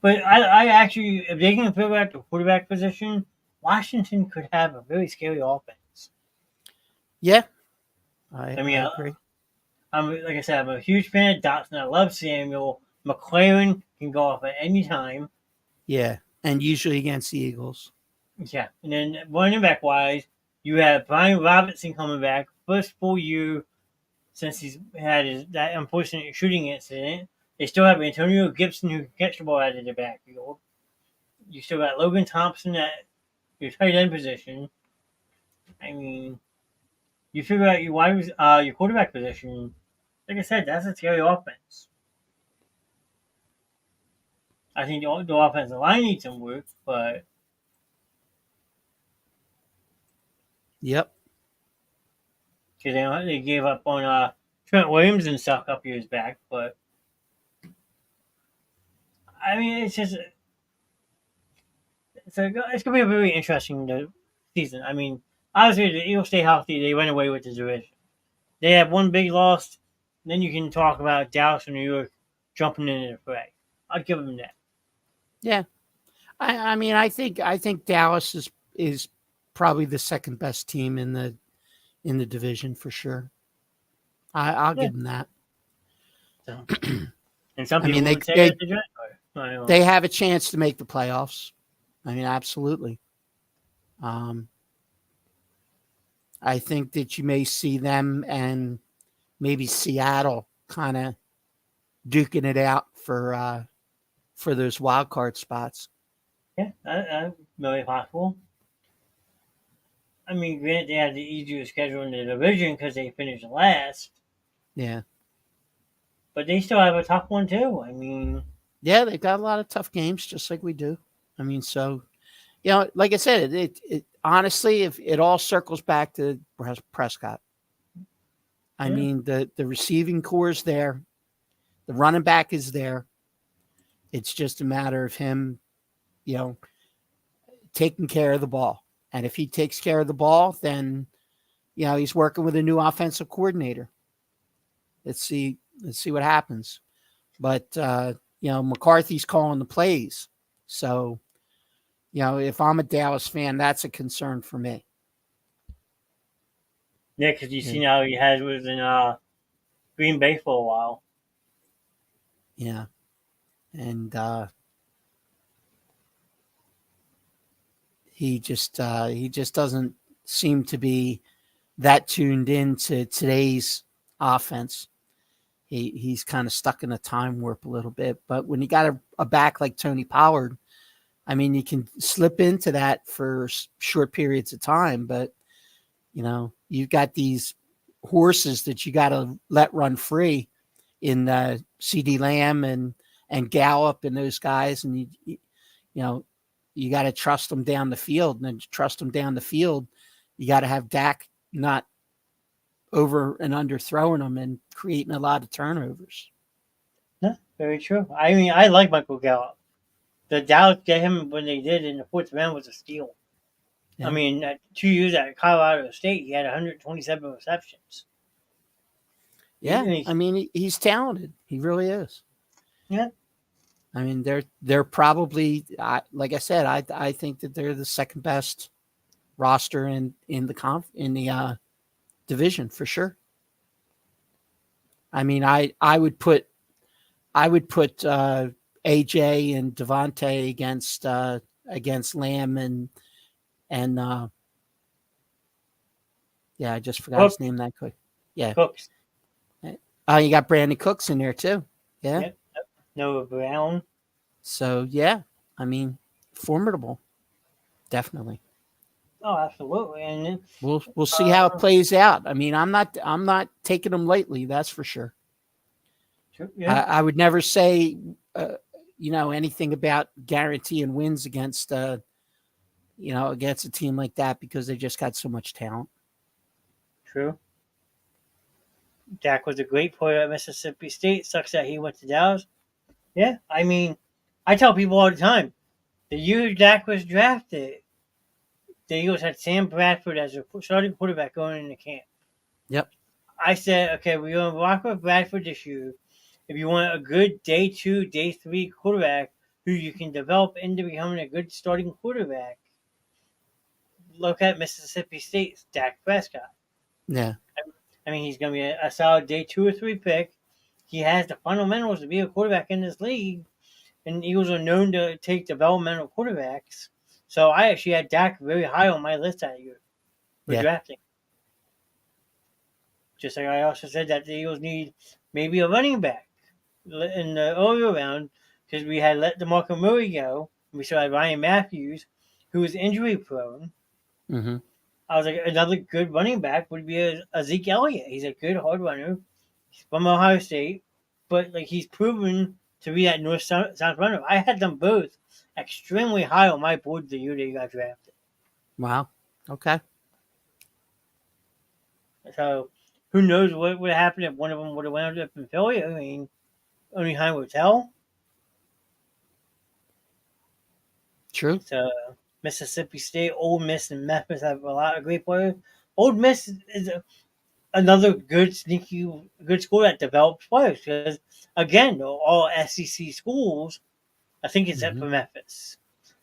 [SPEAKER 1] But I actually, if they can figure out the quarterback position, Washington could have a very scary offense.
[SPEAKER 2] Yeah,
[SPEAKER 1] I
[SPEAKER 2] agree.
[SPEAKER 1] Like I said, I'm a huge fan of Dotson. I love Samuel. McLaren can go off at any time.
[SPEAKER 2] Yeah, and usually against the Eagles.
[SPEAKER 1] Yeah, and then running back wise, you have Brian Robinson coming back, first full year since he's had that unfortunate shooting incident. They still have Antonio Gibson who can catch the ball out of the backfield. You still got Logan Thompson at your tight end position. I mean, you figure out your quarterback position. Like I said, that's a scary offense. I think the offensive line needs some work, but
[SPEAKER 2] Yep.
[SPEAKER 1] because they gave up on Trent Williams and stuff a couple years back. But I mean, it's gonna be a very interesting season. I mean, obviously the Eagles stay healthy, they went away with the division. They have one big loss, then you can talk about Dallas and New York jumping into the fray. I'll give them that.
[SPEAKER 2] Yeah, I mean, I think Dallas is probably the second best team in the division for sure. I'll give them that.
[SPEAKER 1] So, and some people would say that the Giants
[SPEAKER 2] they have a chance to make the playoffs. I mean, absolutely. I think that you may see them and maybe Seattle kind of duking it out for those wild card spots.
[SPEAKER 1] Yeah, that's very possible. I mean, granted, they had the easier schedule in the division because they finished last.
[SPEAKER 2] Yeah.
[SPEAKER 1] But they still have a tough one, too. I mean...
[SPEAKER 2] Yeah, they've got a lot of tough games, just like we do. I mean, so... like I said, it honestly, if it all circles back to Prescott. I mean, the receiving core is there. The running back is there. It's just a matter of him, taking care of the ball. And if he takes care of the ball, then, he's working with a new offensive coordinator. Let's see what happens. But, McCarthy's calling the plays. So, if I'm a Dallas fan, that's a concern for me.
[SPEAKER 1] Yeah, because you see now he was in Green Bay for a while.
[SPEAKER 2] Yeah. And he just doesn't seem to be that tuned into today's offense. He's kind of stuck in a time warp a little bit. But when you got a back like Tony Pollard, I mean, you can slip into that for short periods of time. But, you've got these horses that you got to let run free in CD Lamb and Gallup and those guys. And, you got to trust them down the field. And then to trust them down the field, you got to have Dak not over and under throwing them and creating a lot of turnovers.
[SPEAKER 1] Yeah, very true. I mean, I like Michael Gallup. The Dallas get him when they did in the fourth round was a steal. Yeah. I mean, 2 years at Colorado State, he had 127 receptions.
[SPEAKER 2] Yeah, I mean, he's talented. He really is.
[SPEAKER 1] Yeah.
[SPEAKER 2] I mean, they're probably, like I said, I think that they're the second best roster in the division for sure. I mean, I would put AJ and Devontae against Lamb and I just forgot his name that quick. Yeah,
[SPEAKER 1] Cooks.
[SPEAKER 2] You got Brandon Cooks in there too. Yeah.
[SPEAKER 1] Yep. Noah Brown.
[SPEAKER 2] So yeah, I mean, formidable, definitely.
[SPEAKER 1] Oh, absolutely. And
[SPEAKER 2] We'll see how it plays out. I mean, I'm not taking them lightly. That's for sure.
[SPEAKER 1] yeah,
[SPEAKER 2] I would never say, anything about guaranteeing wins against, against a team like that because they just got so much talent.
[SPEAKER 1] true. Dak was a great player at Mississippi State. Sucks that he went to Dallas. Yeah, I mean, I tell people all the time, the year Dak was drafted, the Eagles had Sam Bradford as a starting quarterback going into camp.
[SPEAKER 2] Yep.
[SPEAKER 1] I said, okay, we're going to rock with Bradford this year. If you want a good day 2, day 3 quarterback who you can develop into becoming a good starting quarterback, look at Mississippi State's Dak Prescott.
[SPEAKER 2] Yeah.
[SPEAKER 1] I mean, he's going to be a solid day 2 or 3 pick. He has the fundamentals to be a quarterback in this league, and Eagles are known to take developmental quarterbacks. So I actually had Dak very high on my list that year for drafting. Just like I also said that the Eagles need maybe a running back in the earlier round because we had let DeMarco Murray go. And we still had Ryan Matthews, who was injury prone.
[SPEAKER 2] Mm-hmm.
[SPEAKER 1] I was like, another good running back would be a Zeke Elliott. He's a good hard runner. He's from Ohio State, but like he's proven to be that north south runner. I had them both extremely high on my board the year they got drafted.
[SPEAKER 2] Wow. Okay.
[SPEAKER 1] So who knows what would have happened if one of them would have wound up in Philly? I mean, only time will tell.
[SPEAKER 2] True.
[SPEAKER 1] So Mississippi State, Ole Miss, and Memphis have a lot of great players. Ole Miss is another good, sneaky, good school that develops players because, again, all SEC schools, I think except for Memphis.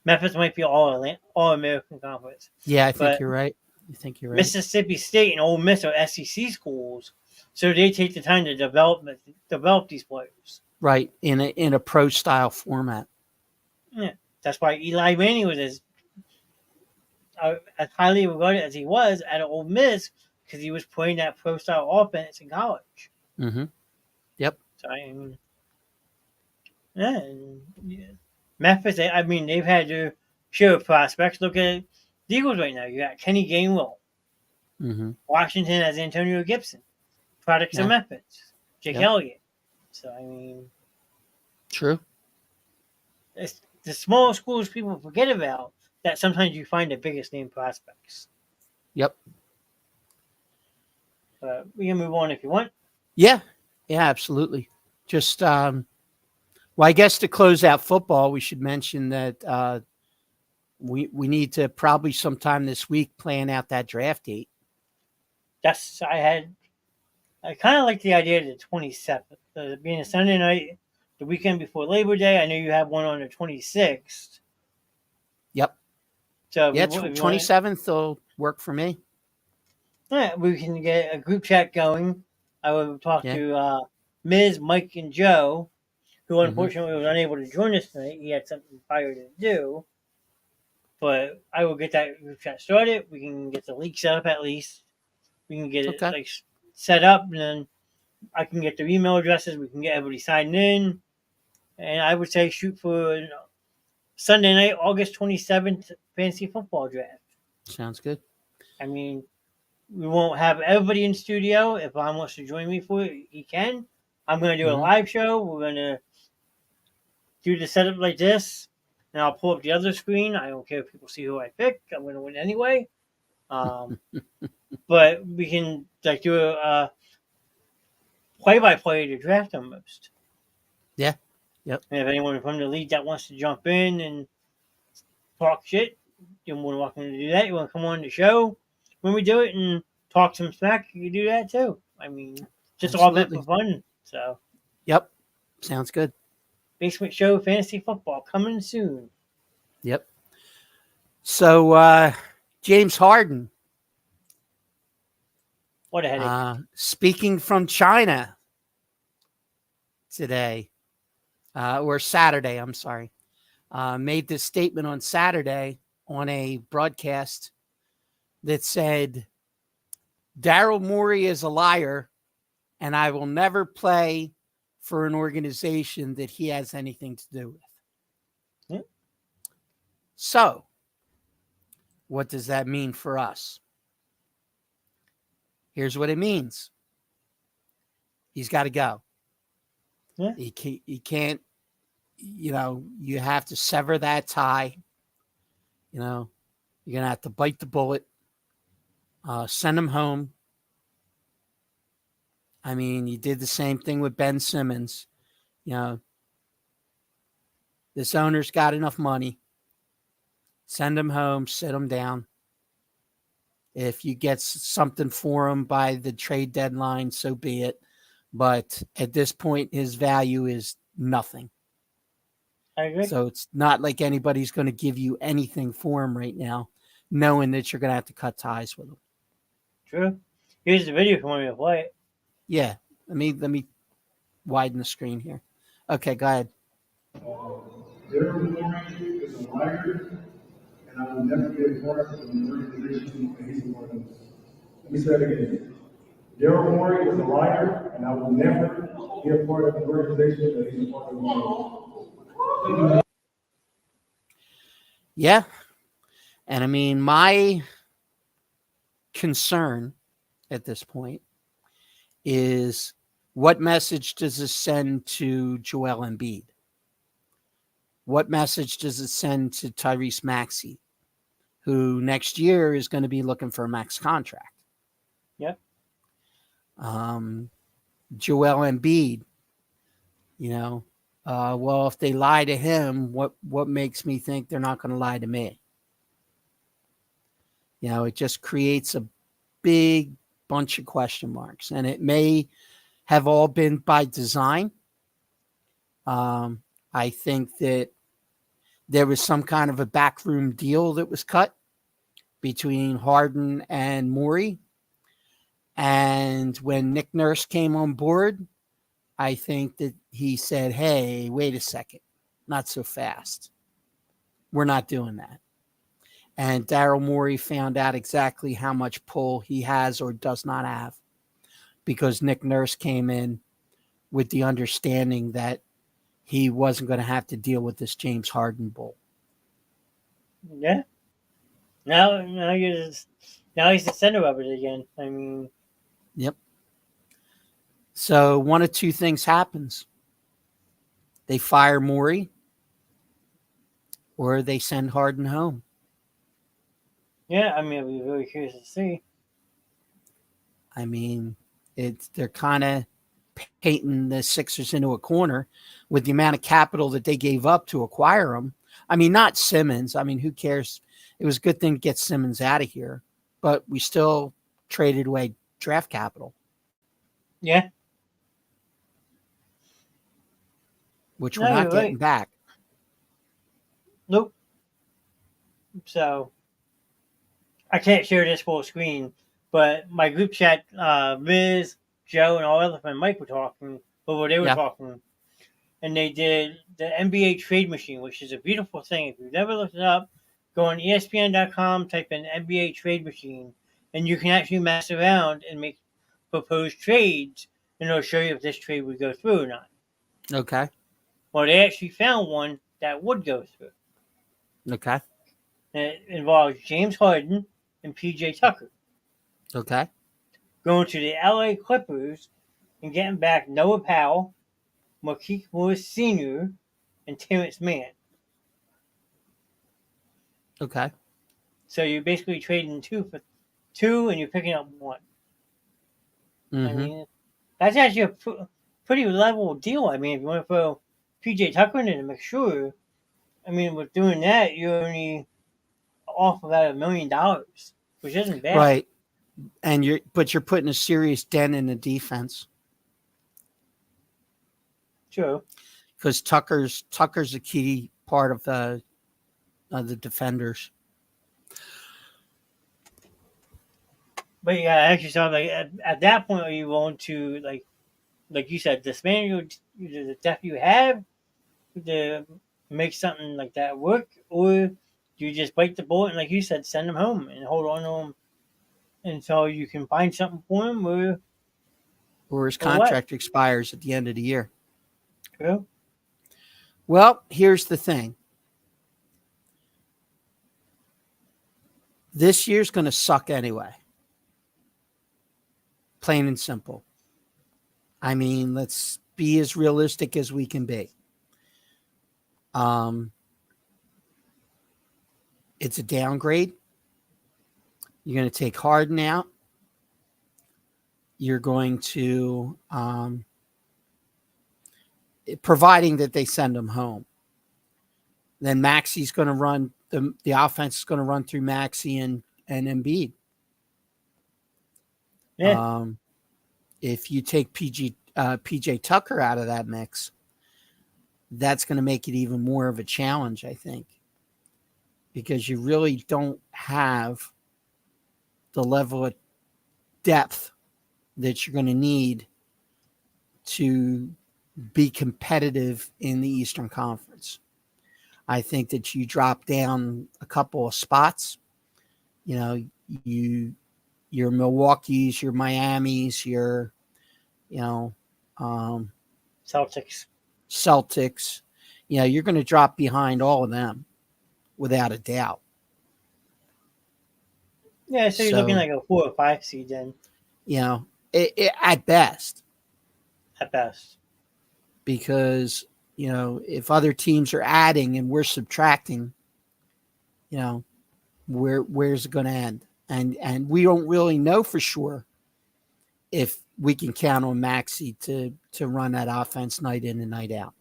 [SPEAKER 1] Memphis might be all American conference.
[SPEAKER 2] Yeah, I think
[SPEAKER 1] but
[SPEAKER 2] you're right. I think you're right.
[SPEAKER 1] Mississippi State and Ole Miss are SEC schools, so they take the time to develop these players.
[SPEAKER 2] Right, in a pro style format.
[SPEAKER 1] Yeah, that's why Eli Manning was as highly regarded as he was at Ole Miss because he was playing that pro style offense in college.
[SPEAKER 2] Mm-hmm. Yep.
[SPEAKER 1] So I mean, yeah. Memphis. I mean, they've had to show prospects. Look at the Eagles right now. You got Kenny Gainwell.
[SPEAKER 2] Mm-hmm.
[SPEAKER 1] Washington has Antonio Gibson. Products of Memphis. Jake Elliott. So I mean,
[SPEAKER 2] true.
[SPEAKER 1] It's the small schools people forget about that sometimes you find the biggest name prospects.
[SPEAKER 2] Yep.
[SPEAKER 1] We can move on if you want.
[SPEAKER 2] Yeah, absolutely. Just, well, I guess to close out football, we should mention that we need to probably sometime this week plan out that draft date.
[SPEAKER 1] I kind of like the idea of the 27th, being a Sunday night, the weekend before Labor Day. I know you have one on the 26th.
[SPEAKER 2] Yep.
[SPEAKER 1] So
[SPEAKER 2] yeah, 27th will work for me.
[SPEAKER 1] Yeah, we can get a group chat going. I will talk to Ms., Mike, and Joe, who unfortunately was unable to join us tonight. He had something prior to do. But I will get that group chat started. We can get the leak set up at least. We can get it set up, and then I can get their email addresses. We can get everybody signed in. And I would say shoot for Sunday night, August 27th, fantasy football draft.
[SPEAKER 2] Sounds good.
[SPEAKER 1] I mean, we won't have everybody in studio. If Ron wants to join me for it, he can. I'm going to do a live show. We're going to do the setup like this, and I'll pull up the other screen. I don't care if people see who I pick. I'm going to win anyway. But we can do a play-by-play to draft almost.
[SPEAKER 2] Yeah. Yep.
[SPEAKER 1] And if anyone from the league that wants to jump in and talk shit, you're more than welcome to do that. You want to come on the show when we do it and talk some smack, you can do that too. I mean, just all meant for fun. So.
[SPEAKER 2] Yep. Sounds good.
[SPEAKER 1] Basement Show Fantasy Football coming soon.
[SPEAKER 2] Yep. So, James Harden.
[SPEAKER 1] What a headache.
[SPEAKER 2] Speaking from China today, or Saturday, I'm sorry, made this statement on Saturday on a broadcast that said, Daryl Morey is a liar, and I will never play for an organization that he has anything to do with.
[SPEAKER 1] Yeah.
[SPEAKER 2] So, What does that mean for us? Here's what it means. He's got to go.
[SPEAKER 1] Yeah.
[SPEAKER 2] He can't, you have to sever that tie. You're going to have to bite the bullet, send him home. I mean, you did the same thing with Ben Simmons. This owner's got enough money. Send him home, sit him down. If you get something for him by the trade deadline, so be it. But at this point, his value is nothing.
[SPEAKER 1] I agree.
[SPEAKER 2] So it's not like anybody's going to give you anything for him right now, knowing that you're going to have to cut ties with him.
[SPEAKER 1] True. Here's the video if you want me to play it.
[SPEAKER 2] Yeah. Let me widen the screen here. Okay, go ahead.
[SPEAKER 3] Daryl Morey is a liar, and I will never be a part of an organization that he's a part of. Let me say that again. Daryl Morey is a liar, and I will never be a part of an organization that he's a part of.
[SPEAKER 2] Yeah. And I mean, my concern at this point is what message does this send to Joel Embiid? What message does it send to Tyrese Maxey, who next year is going to be looking for a max contract?
[SPEAKER 1] Yep.
[SPEAKER 2] Joel Embiid, well, if they lie to him, what makes me think they're not going to lie to me? It just creates a big bunch of question marks, and it may have all been by design. I think that there was some kind of a backroom deal that was cut between Harden and Morey. And when Nick Nurse came on board, I think that he said, hey, wait a second, not so fast. We're not doing that. And Daryl Morey found out exactly how much pull he has or does not have, because Nick Nurse came in with the understanding that he wasn't going to have to deal with this James Harden bull.
[SPEAKER 1] Yeah. Now he's the center of it again. I mean.
[SPEAKER 2] Yep. So one of two things happens. They fire Morey, or they send Harden home.
[SPEAKER 1] Yeah, I mean, I'll be very curious to see.
[SPEAKER 2] I mean, they're kind of painting the Sixers into a corner with the amount of capital that they gave up to acquire him. I mean, not Simmons. I mean, who cares? It was a good thing to get Simmons out of here, but we still traded away draft capital.
[SPEAKER 1] Yeah.
[SPEAKER 2] Which we're not getting back.
[SPEAKER 1] Nope. So, I can't share this full screen, but my group chat, Liz, Joe, and all other friends, Mike were talking, talking, and they did the NBA trade machine, which is a beautiful thing. If you've never looked it up, go on ESPN.com, type in NBA trade machine, and you can actually mess around and make proposed trades, and it'll show you if this trade would go through or not.
[SPEAKER 2] Okay.
[SPEAKER 1] Well, they actually found one that would go through.
[SPEAKER 2] Okay.
[SPEAKER 1] And it involves James Harden and PJ Tucker.
[SPEAKER 2] Okay.
[SPEAKER 1] Going to the LA Clippers and getting back Noah Powell, Markieff Morris Sr., and Terrence Mann.
[SPEAKER 2] Okay.
[SPEAKER 1] So you're basically trading two for two, and you're picking up one.
[SPEAKER 2] Mm-hmm.
[SPEAKER 1] I mean, that's actually a pretty level deal. I mean, if you want to throw PJ Tucker in to make sure, I mean, with doing that, you're only off about $1 million, which isn't bad.
[SPEAKER 2] Right. And you're putting a serious dent in the defense.
[SPEAKER 1] True.
[SPEAKER 2] Because Tucker's a key part of the defenders.
[SPEAKER 1] But yeah, actually, so like at that point, are you willing to like you said, dismantle the depth you have to make something like that work, or do you just bite the bullet and, like you said, send them home and hold on to them until you can find something for him,
[SPEAKER 2] or his contract expires at the end of the year?
[SPEAKER 1] True.
[SPEAKER 2] Well, here's the thing. This year's going to suck anyway. Plain and simple. I mean, let's be as realistic as we can be. It's a downgrade. You're going to take Harden out. You're going to, providing that they send him home. Then Maxi's going to run, the offense is going to run through Maxi and Embiid.
[SPEAKER 1] Yeah.
[SPEAKER 2] If you take PJ Tucker out of that mix, that's going to make it even more of a challenge, I think, because you really don't have the level of depth that you're going to need to be competitive in the Eastern Conference. I think that you drop down a couple of spots. You know, your Milwaukee's, your Miami's, your,
[SPEAKER 1] Celtics.
[SPEAKER 2] You know, you're going to drop behind all of them without a doubt.
[SPEAKER 1] Yeah, so you're looking like a 4 or 5 seed then.
[SPEAKER 2] You know, at best.
[SPEAKER 1] At best.
[SPEAKER 2] Because, you know, if other teams are adding and we're subtracting, you know, where's it going to end? And we don't really know for sure if we can count on Maxi to run that offense night in and night out.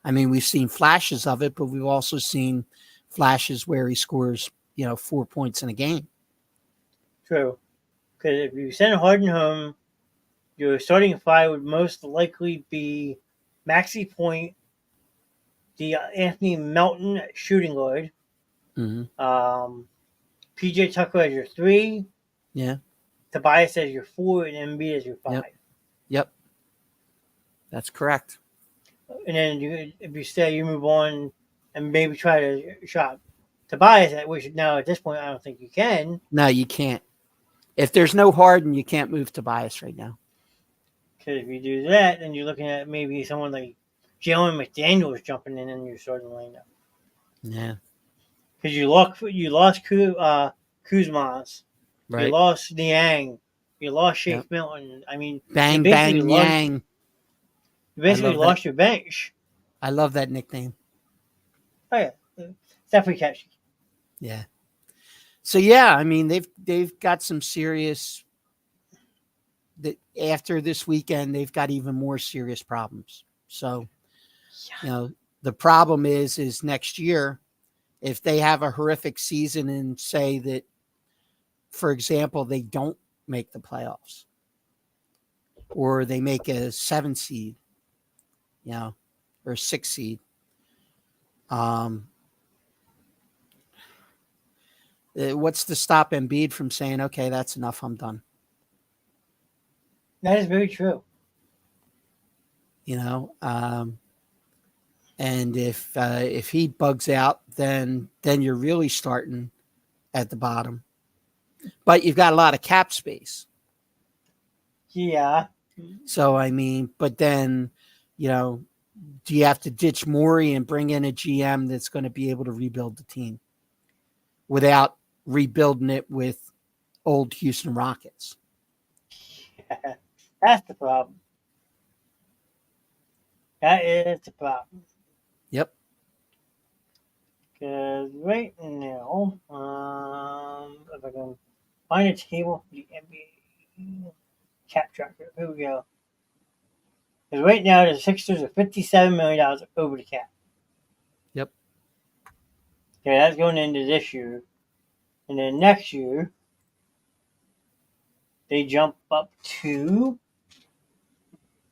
[SPEAKER 2] I mean, we've seen flashes of it, but we've also seen flashes where he scores, 4 points in a game.
[SPEAKER 1] True. Because if you send Harden home, your starting five would most likely be Maxi Point, the Anthony Melton shooting guard,
[SPEAKER 2] Mm-hmm.
[SPEAKER 1] PJ Tucker as your 3,
[SPEAKER 2] Yeah.
[SPEAKER 1] Tobias as your 4, and Embiid as your 5.
[SPEAKER 2] Yep. That's correct.
[SPEAKER 1] And then if you stay, you move on and maybe try to shop Tobias, which now at this point I don't think you can.
[SPEAKER 2] No, you can't. If there's no Harden, you can't move Tobias right now.
[SPEAKER 1] Because if you do that, then you're looking at maybe someone like Jalen McDaniels jumping in your starting lineup.
[SPEAKER 2] Yeah.
[SPEAKER 1] Because you lost Kuzma's,
[SPEAKER 2] Right.
[SPEAKER 1] you lost Niang, you lost Shake Milton. I mean,
[SPEAKER 2] Bang Bang Yang.
[SPEAKER 1] You basically lost your bench.
[SPEAKER 2] I love that nickname.
[SPEAKER 1] Oh yeah, it's definitely catchy.
[SPEAKER 2] Yeah. So yeah, I mean they've got some serious. That after this weekend, they've got even more serious problems. So, the problem is next year, if they have a horrific season and say that, for example, they don't make the playoffs, or they make a 7 seed, or a 6 seed. What's to stop Embiid from saying, okay, that's enough, I'm done?
[SPEAKER 1] That is very true.
[SPEAKER 2] And if he bugs out, then you're really starting at the bottom. But you've got a lot of cap space.
[SPEAKER 1] Yeah.
[SPEAKER 2] So, I mean, but then, do you have to ditch Morey and bring in a GM that's going to be able to rebuild the team without rebuilding it with old Houston Rockets?
[SPEAKER 1] Yeah, that's the problem. That is the problem.
[SPEAKER 2] Yep.
[SPEAKER 1] Because right now, if I can find a table for the NBA cap tracker, here we go. Because right now, the Sixers are $57 million over the cap.
[SPEAKER 2] Yep.
[SPEAKER 1] Okay, that's going into this year. And then next year, they jump up to,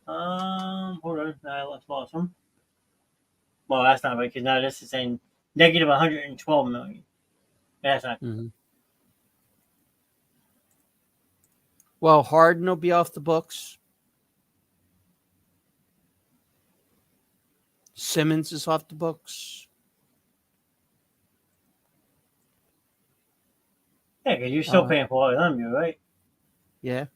[SPEAKER 1] hold on, I lost them. Well, that's not right, because now this is saying negative $112 million. That's not.
[SPEAKER 2] Mm-hmm. Well, Harden will be off the books. Simmons is off the books.
[SPEAKER 1] Yeah, because you're still paying for all of them, right?
[SPEAKER 2] Yeah.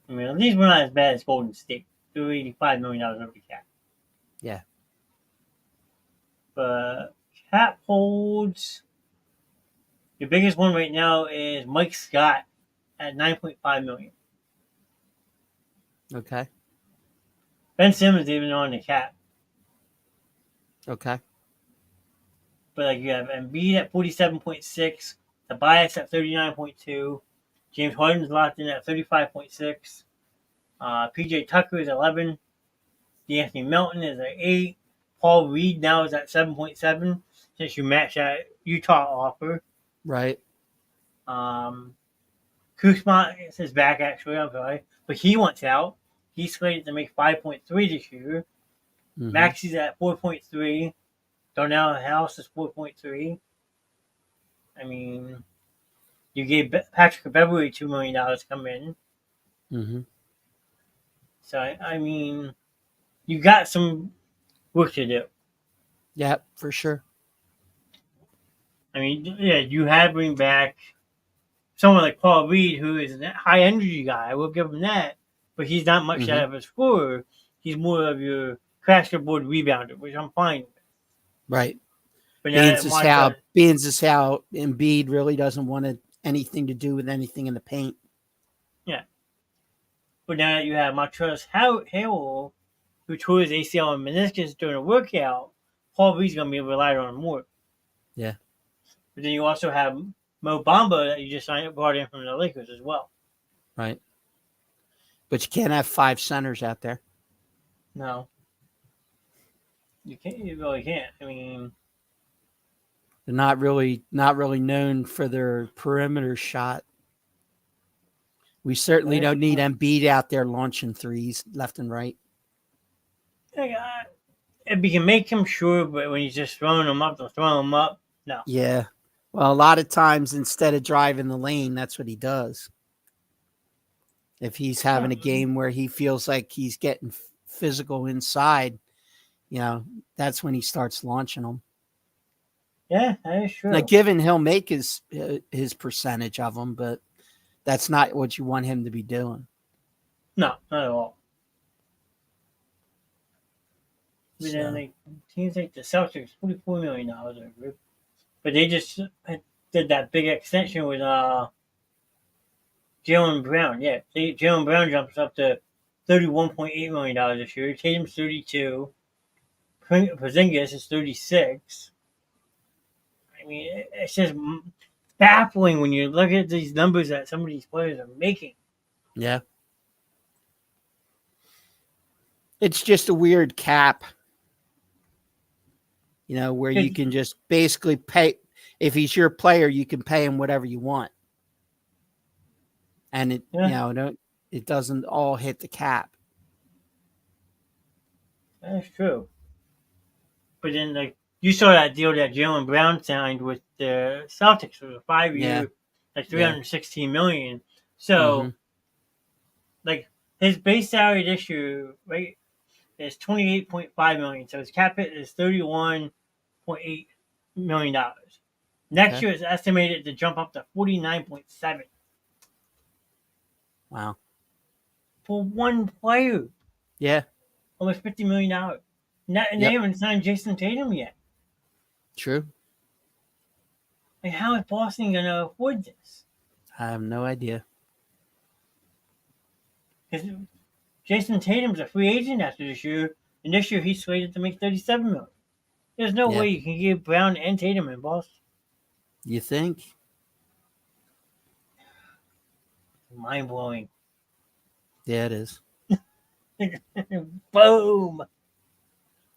[SPEAKER 1] I mean, at least we're not as bad as Golden State. They're $85 million over the cap.
[SPEAKER 2] Yeah.
[SPEAKER 1] But cap holds, Your biggest one right now is Mike Scott at $9.5 million.
[SPEAKER 2] Okay.
[SPEAKER 1] Ben Simmons even on the cap.
[SPEAKER 2] Okay.
[SPEAKER 1] But like you have Embiid at 47.6, Tobias at 39.2, James Harden's locked in at 35.6, PJ Tucker is 11, D'Anthony Melton is at 8, Paul Reed now is at 7.7 since you match that Utah offer.
[SPEAKER 2] Right.
[SPEAKER 1] Kuzma is back actually, I'm sorry, but he wants out. He's slated to make 5.3 this year.
[SPEAKER 2] Mm-hmm.
[SPEAKER 1] Maxi's at 4.3. Darnell House is 4.3. I mean, you gave Patrick Beverly $2 million to come in.
[SPEAKER 2] Mm-hmm.
[SPEAKER 1] So, I mean, you got some work to do.
[SPEAKER 2] Yeah, for sure.
[SPEAKER 1] I mean, yeah, you have to bring back someone like Paul Reed, who is a high energy guy. I will give him that. But he's not much
[SPEAKER 2] Mm-hmm.
[SPEAKER 1] of a scorer. He's more of your crash the board rebounder, which I'm fine with.
[SPEAKER 2] Right.
[SPEAKER 1] But
[SPEAKER 2] Being as how Embiid really doesn't want anything to do with anything in the paint.
[SPEAKER 1] Yeah. But now that you have Montrezl Harrell, who tore his ACL and meniscus during a workout, Paul Reed's going to be relied on more.
[SPEAKER 2] Yeah.
[SPEAKER 1] But then you also have Mo Bamba that you just brought in from the Lakers as well.
[SPEAKER 2] Right. But you can't have 5 centers out there.
[SPEAKER 1] No. You can't. You really can't. I mean,
[SPEAKER 2] they're not really known for their perimeter shot. We certainly don't need Embiid out there launching threes left and right.
[SPEAKER 1] If you can make him, sure, but when he's just throwing them up, no.
[SPEAKER 2] Yeah. Well, a lot of times instead of driving the lane, that's what he does. If he's having a game where he feels like he's getting physical inside, that's when he starts launching them.
[SPEAKER 1] Yeah, that is true.
[SPEAKER 2] Now, given he'll make his percentage of them, but that's not what you want him to be doing.
[SPEAKER 1] No, not at all. But then teams like the Celtics, $44 million over, but they just did that big extension with Jaylen Brown. Yeah, Jaylen Brown jumps up to $31.8 million this year. Tatum's 32. Porzingis is 36. I mean, it's just baffling when you look at these numbers that some of these players are making.
[SPEAKER 2] Yeah. It's just a weird cap, where you can just basically pay. If he's your player, you can pay him whatever you want. And it doesn't all hit the cap.
[SPEAKER 1] That's true. But then, you saw that deal that Jaylen Brown signed with the Celtics for a 5-year, $316 million. So, his base salary this year, right, is $28.5 million. So his cap hit is $31.8 million. Next year is estimated to jump up to $49.7.
[SPEAKER 2] Wow.
[SPEAKER 1] For one player.
[SPEAKER 2] Yeah.
[SPEAKER 1] Almost $50 million. They haven't signed Jason Tatum yet.
[SPEAKER 2] True.
[SPEAKER 1] Like, how is Boston going to afford this?
[SPEAKER 2] I have no idea.
[SPEAKER 1] Because Jason Tatum's a free agent after this year, and this year he's slated to make $37 million. There's no way you can give Brown and Tatum in Boston.
[SPEAKER 2] You think?
[SPEAKER 1] Mind blowing.
[SPEAKER 2] Yeah, it is.
[SPEAKER 1] Boom.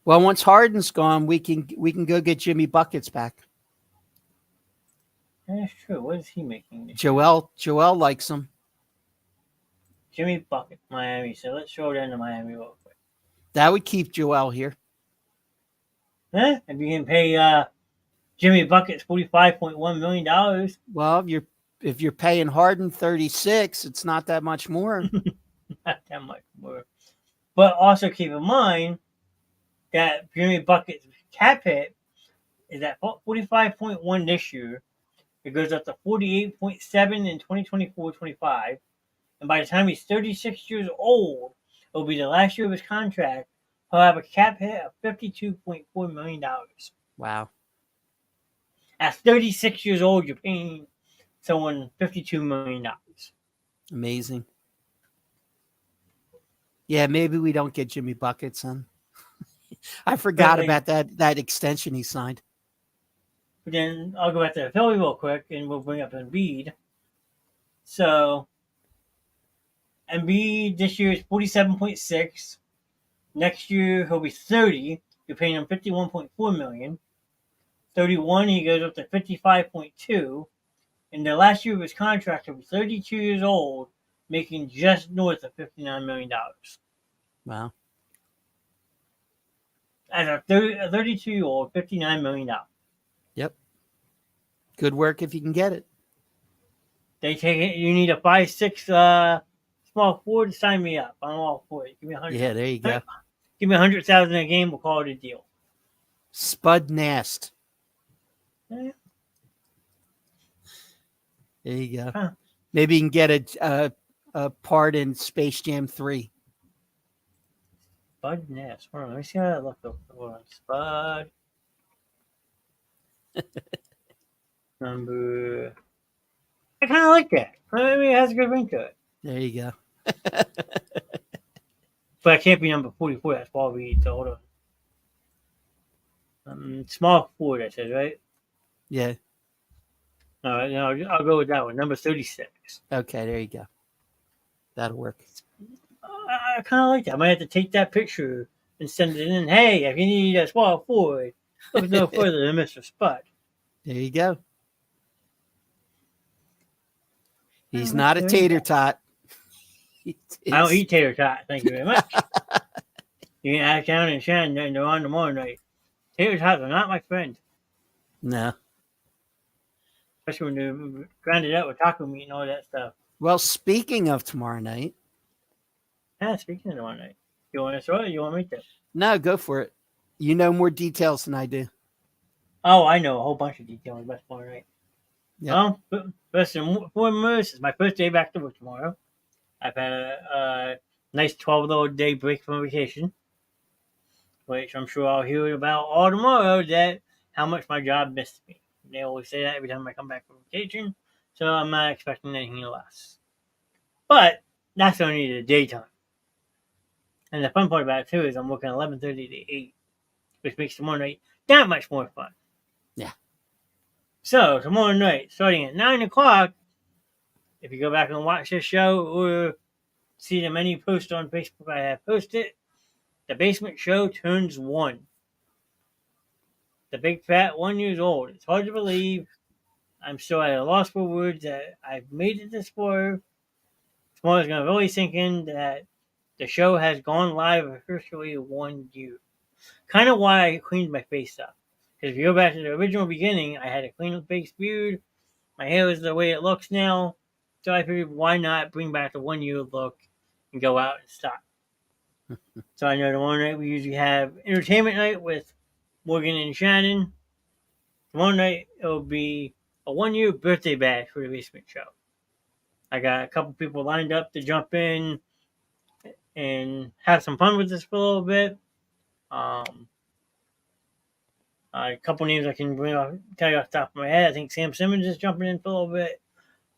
[SPEAKER 2] Well, once Harden's gone, we can go get Jimmy Buckets back.
[SPEAKER 1] That's true. What is he making?
[SPEAKER 2] Joel likes him.
[SPEAKER 1] Jimmy Buckets, Miami. So let's throw it into Miami real quick.
[SPEAKER 2] That would keep Joel here.
[SPEAKER 1] Huh? If you can pay Jimmy Buckets $45.1 million.
[SPEAKER 2] Well, if you're paying Harden 36, it's not that much more.
[SPEAKER 1] Not that much more. But also keep in mind that Jimmy Buckets' cap hit is at 45.1 this year. It goes up to 48.7 in 2024-25. And by the time he's 36 years old, it will be the last year of his contract. He'll have a cap hit of $52.4 million.
[SPEAKER 2] Wow.
[SPEAKER 1] At 36 years old, you're paying someone $52 million.
[SPEAKER 2] Amazing. Yeah, maybe we don't get Jimmy Buckets, son. I forgot about that extension he signed.
[SPEAKER 1] But then I'll go back to Philly real quick, and we'll bring up Embiid. So Embiid this year is 47.6. Next year he'll be 30. You're paying him $51.4 million. 31, he goes up to 55.2. And the last year of his contract, he'll be 32 years old, making just north of $59 million.
[SPEAKER 2] Wow.
[SPEAKER 1] As a 32-year-old, $59 million.
[SPEAKER 2] Yep. Good work if you can get it.
[SPEAKER 1] They take it. You need a 5'6" small forward to sign me up. I'm all for it. Give me 100.
[SPEAKER 2] Yeah, there you go.
[SPEAKER 1] Give me 100,000 a game. We'll call it a deal.
[SPEAKER 2] Spud Knast.
[SPEAKER 1] Yeah.
[SPEAKER 2] There you go.
[SPEAKER 1] Huh.
[SPEAKER 2] Maybe you can get a part in Space Jam 3.
[SPEAKER 1] Spud Knast. Hold on, let me see how that looked up. Hold on. Spud. Number. I kind of like that. I mean, it has a good ring to it.
[SPEAKER 2] There you go.
[SPEAKER 1] But I can't be number 44. That's Paul Reed. So hold on. Small forward, I said, right?
[SPEAKER 2] Yeah.
[SPEAKER 1] All right, no, I'll go with that one. Number 36.
[SPEAKER 2] Okay, there you go. That'll work.
[SPEAKER 1] I kind of like that. I might have to take that picture and send it in. Hey, if you need a small forward, look no further than Mr. Spud.
[SPEAKER 2] There you go. He's not a tater tot.
[SPEAKER 1] I don't eat tater tot. Thank you very much. You can ask down and Shannon and they're on tomorrow night. Tater tots are not my friend.
[SPEAKER 2] No.
[SPEAKER 1] Especially when they're grounded up with taco meat and all that stuff.
[SPEAKER 2] Well, speaking of tomorrow night.
[SPEAKER 1] Yeah, speaking of tomorrow night. You want to throw it or you want me to?
[SPEAKER 2] No, go for it. You know more details than I do.
[SPEAKER 1] Oh, I know a whole bunch of details about tomorrow night.
[SPEAKER 2] Yeah.
[SPEAKER 1] Well, first and foremost, it's my first day back to work tomorrow. I've had a nice 12-day break from vacation, which I'm sure I'll hear about all tomorrow, that how much my job missed me. They always say that every time I come back from vacation, so I'm not expecting anything less. But that's only the daytime. And the fun part about it, too, is I'm working 11:30 to 8, which makes tomorrow night that much more fun.
[SPEAKER 2] Yeah.
[SPEAKER 1] So, tomorrow night, starting at 9 o'clock, if you go back and watch this show or see the many posts on Facebook I have posted, the Basement Show turns 1. The big fat 1 years old. It's hard to believe. I'm still at a loss for words that I've made it this far. Tomorrow's going to really sink in that the show has gone live officially 1 year. Kind of why I cleaned my face up. Because if you go back to the original beginning, I had a clean face beard. My hair is the way it looks now. So I figured, why not bring back the 1 year look and go out and stop. So I know tomorrow night we usually have entertainment night with Morgan and Shannon. Tomorrow night it'll be a 1 year birthday bash for the Basement Show. I got a couple people lined up to jump in and have some fun with this for a little bit. A couple names I can tell you off the top of my head. I think Sam Simmons is jumping in for a little bit.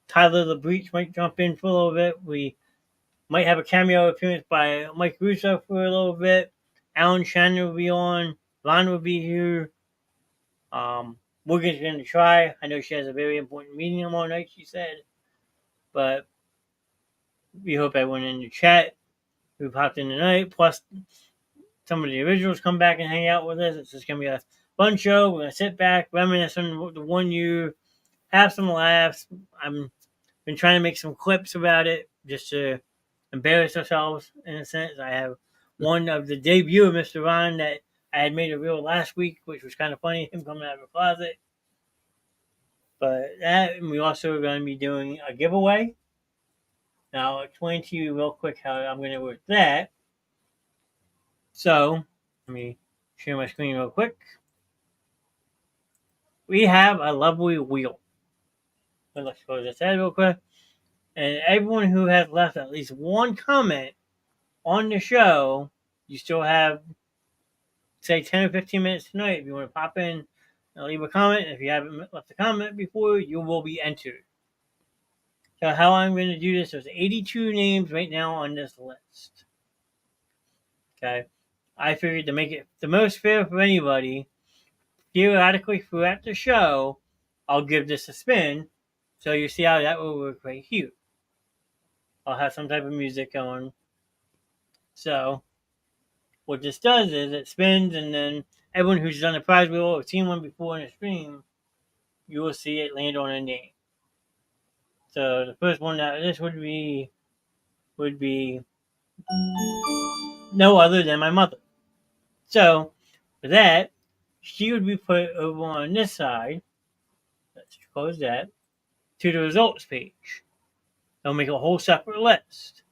[SPEAKER 1] Tyler the Breach might jump in for a little bit. We might have a cameo appearance by Mike Russo for a little bit. Alan Shannon will be on. Lon will be here. Morgan's going to try. I know she has a very important meeting tomorrow night, she said. But we hope everyone in the chat who popped in tonight, plus some of the originals, come back and hang out with us. It's just going to be a fun show. We're going to sit back, reminisce on the 1 year, have some laughs. I've been trying to make some clips about it just to embarrass ourselves in a sense. I have one of the debut of Mr. Ron that I had made a reel last week, which was kind of funny, him coming out of the closet. But that, and we also are going to be doing a giveaway. Now, I'll explain to you real quick how I'm going to work that. So, let me share my screen real quick. We have a lovely wheel. Let's close this out real quick. And everyone who has left at least one comment on the show, you still have, say, 10 or 15 minutes tonight if you want to pop in leave a comment. If you haven't left a comment before, you will be entered. So how I'm going to do this, there's 82 names right now on this list. Okay. I figured to make it the most fair for anybody, theoretically throughout the show, I'll give this a spin. So you see how that will work right here. I'll have some type of music going. So what this does is it spins, and then everyone who's done a prize wheel or seen one before in a stream, you will see it land on a name. So the first one that this would be no other than my mother. So for that, she would be put over on this side. Let's close that to the results page. They'll make a whole separate list.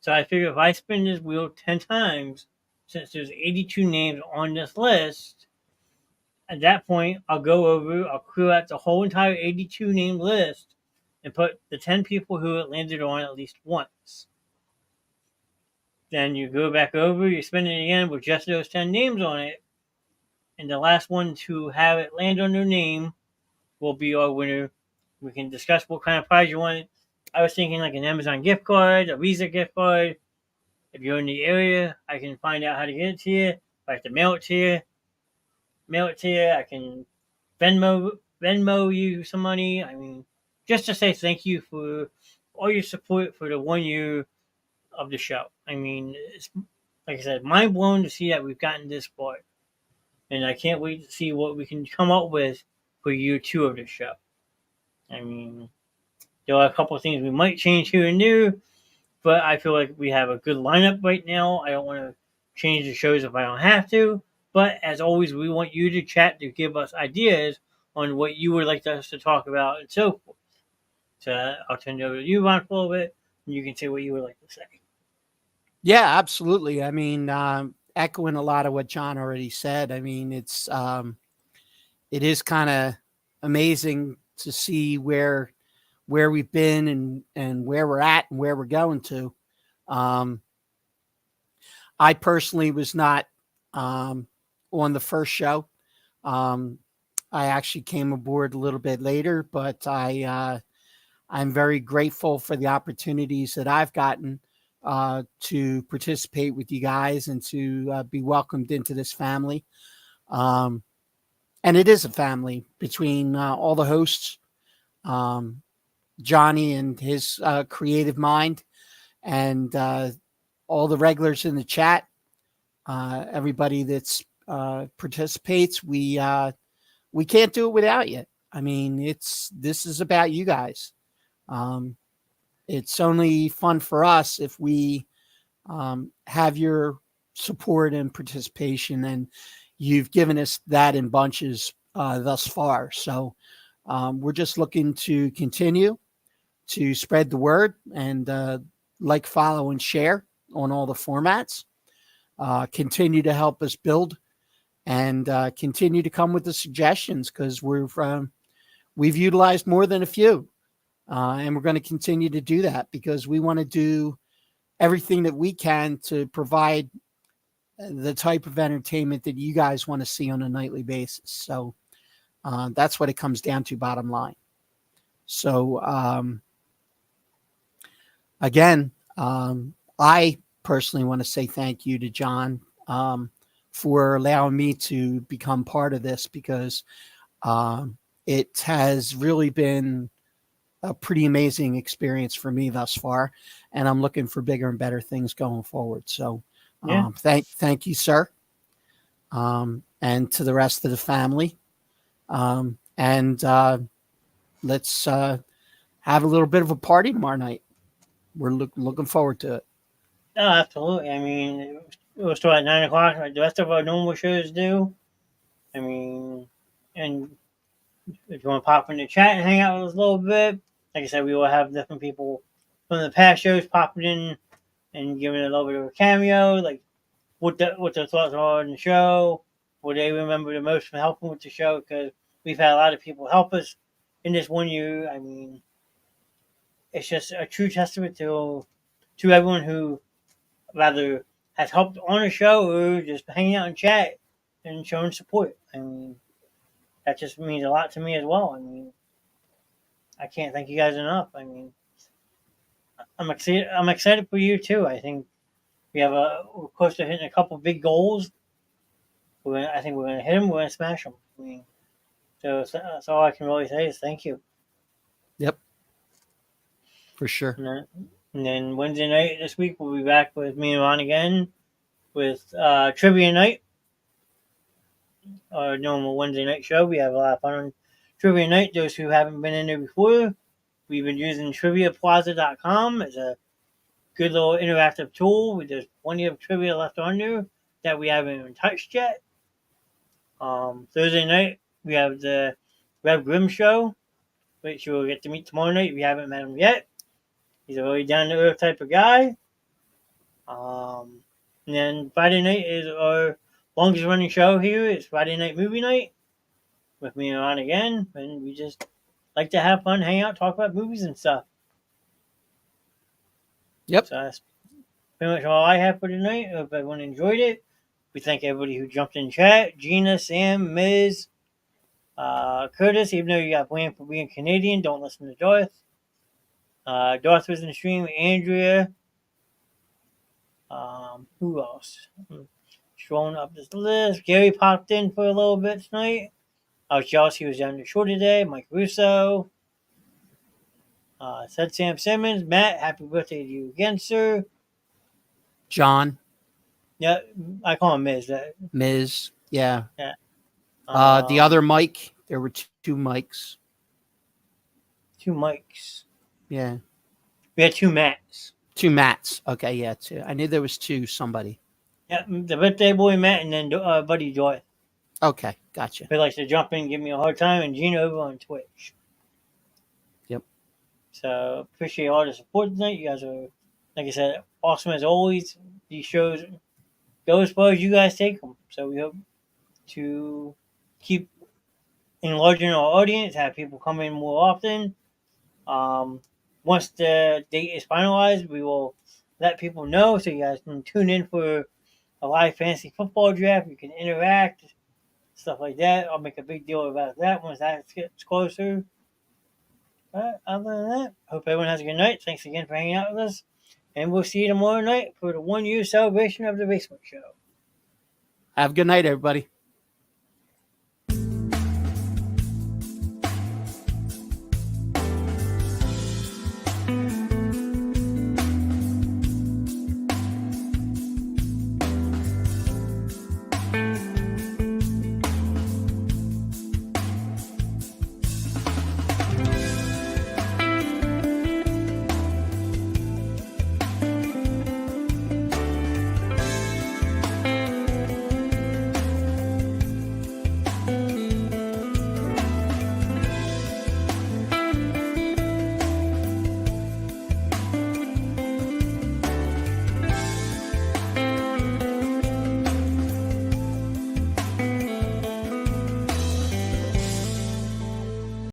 [SPEAKER 1] So I figure if I spin this wheel 10 times, since there's 82 names on this list, at that point, I'll clear out the whole entire 82 name list and put the 10 people who it landed on at least once. Then you go back over, you spin it again with just those 10 names on it, and the last one to have it land on their name will be our winner. We can discuss what kind of prize you want. I was thinking like an Amazon gift card, a Visa gift card. If you're in the area, I can find out how to get it to you. If I have to mail it to you, I can Venmo you some money. I mean, just to say thank you for all your support for the 1 year of the show. I mean, it's, like I said, mind blown to see that we've gotten this far. And I can't wait to see what we can come up with for year 2 of the show. I mean, there are a couple of things we might change here and there, but I feel like we have a good lineup right now. I don't want to change the shows if I don't have to. But as always, we want you to chat to give us ideas on what you would like us to talk about and so forth. So I'll turn it over to you, Ron, for a little bit, and you can say what you would like to say.
[SPEAKER 2] Yeah, absolutely. I mean, echoing a lot of what John already said. I mean, it is kind of amazing to see where we've been and where we're at and where we're going to. I personally was not on the first show. I actually came aboard a little bit later, but I'm very grateful for the opportunities that I've gotten to participate with you guys and to be welcomed into this family. And it is a family between all the hosts, Johnny and his creative mind, and all the regulars in the chat, everybody that's participates. We can't do it without you. I mean, this is about you guys. It's only fun for us if we have your support and participation, and you've given us that in bunches thus far. So we're just looking to continue to spread the word and like, follow, and share on all the formats. Continue to help us build and continue to come with the suggestions, because we've utilized more than a few. And we're going to continue to do that because we want to do everything that we can to provide the type of entertainment that you guys want to see on a nightly basis. So that's what it comes down to, bottom line. So again, I personally want to say thank you to John for allowing me to become part of this, because it has really been a pretty amazing experience for me thus far, and I'm looking for bigger and better things going forward. So thank you, sir. And to the rest of the family. And let's have a little bit of a party tomorrow night. We're looking forward to it.
[SPEAKER 1] No, absolutely. I mean, we'll start at 9 o'clock like the rest of our normal shows do. I mean, and if you want to pop in the chat and hang out with us a little bit, like I said, we will have different people from the past shows popping in and giving a little bit of a cameo, like what their thoughts are on the show, what they remember the most from helping with the show, because we've had a lot of people help us in this 1 year. I mean, it's just a true testament to everyone who rather has helped on the show or just hanging out and chat and showing support. I mean, that just means a lot to me as well. I mean, I can't thank you guys enough. I mean, I'm excited. I'm excited for you too. I think we're close to hitting a couple big goals. I think we're gonna hit them. We're gonna smash them. I mean, so that's all I can really say is thank you.
[SPEAKER 2] Yep, for sure.
[SPEAKER 1] And then Wednesday night this week we'll be back with me and Ron again with trivia night. Our normal Wednesday night show. We have a lot of fun on trivia night. Those who haven't been in there before, we've been using triviaplaza.com. It's a good little interactive tool. There's plenty of trivia left on there that we haven't even touched yet. Thursday night, we have the Rev Grimm show, which you'll get to meet tomorrow night if you haven't met him yet. He's a really down-to-earth type of guy. And then Friday night is our longest running show here. It's Friday night movie night with me and Ron again. And we just like to have fun, hang out, talk about movies and stuff.
[SPEAKER 2] Yep.
[SPEAKER 1] So that's pretty much all I have for tonight. I hope everyone enjoyed it. We thank everybody who jumped in chat. Gina, Sam, Miz, Curtis, even though you got blamed for being Canadian, don't listen to Darth. Darth was in the stream. Andrea. Who else? Strolling up this list. Gary popped in for a little bit tonight. I was jealous he was down the shore today. Mike Russo. Said Sam Simmons. Matt, happy birthday to you again, sir.
[SPEAKER 2] John.
[SPEAKER 1] Yeah, I call him Miz.
[SPEAKER 2] Miz. Yeah.
[SPEAKER 1] Yeah.
[SPEAKER 2] The other Mike. There were two Mikes.
[SPEAKER 1] Two Mikes.
[SPEAKER 2] Yeah.
[SPEAKER 1] We had two Matts.
[SPEAKER 2] Two Matts. Okay, yeah, two. I knew there was two somebody.
[SPEAKER 1] Yeah, the birthday boy Matt and then Buddy Joy.
[SPEAKER 2] Okay, gotcha.
[SPEAKER 1] They like to jump in and give me a hard time, and Gina over on Twitch.
[SPEAKER 2] Yep.
[SPEAKER 1] So appreciate all the support tonight. You guys are, like I said, awesome as always. These shows go as far as you guys take them. So we hope to keep enlarging our audience, have people come in more often. Once the date is finalized, we will let people know so you guys can tune in for a live fantasy football draft. You can interact, stuff like that. I'll make a big deal about that once that gets closer. But other than that, hope everyone has a good night. Thanks again for hanging out with us. And we'll see you tomorrow night for the 1 year celebration of the Basement Show.
[SPEAKER 2] Have a good night, everybody.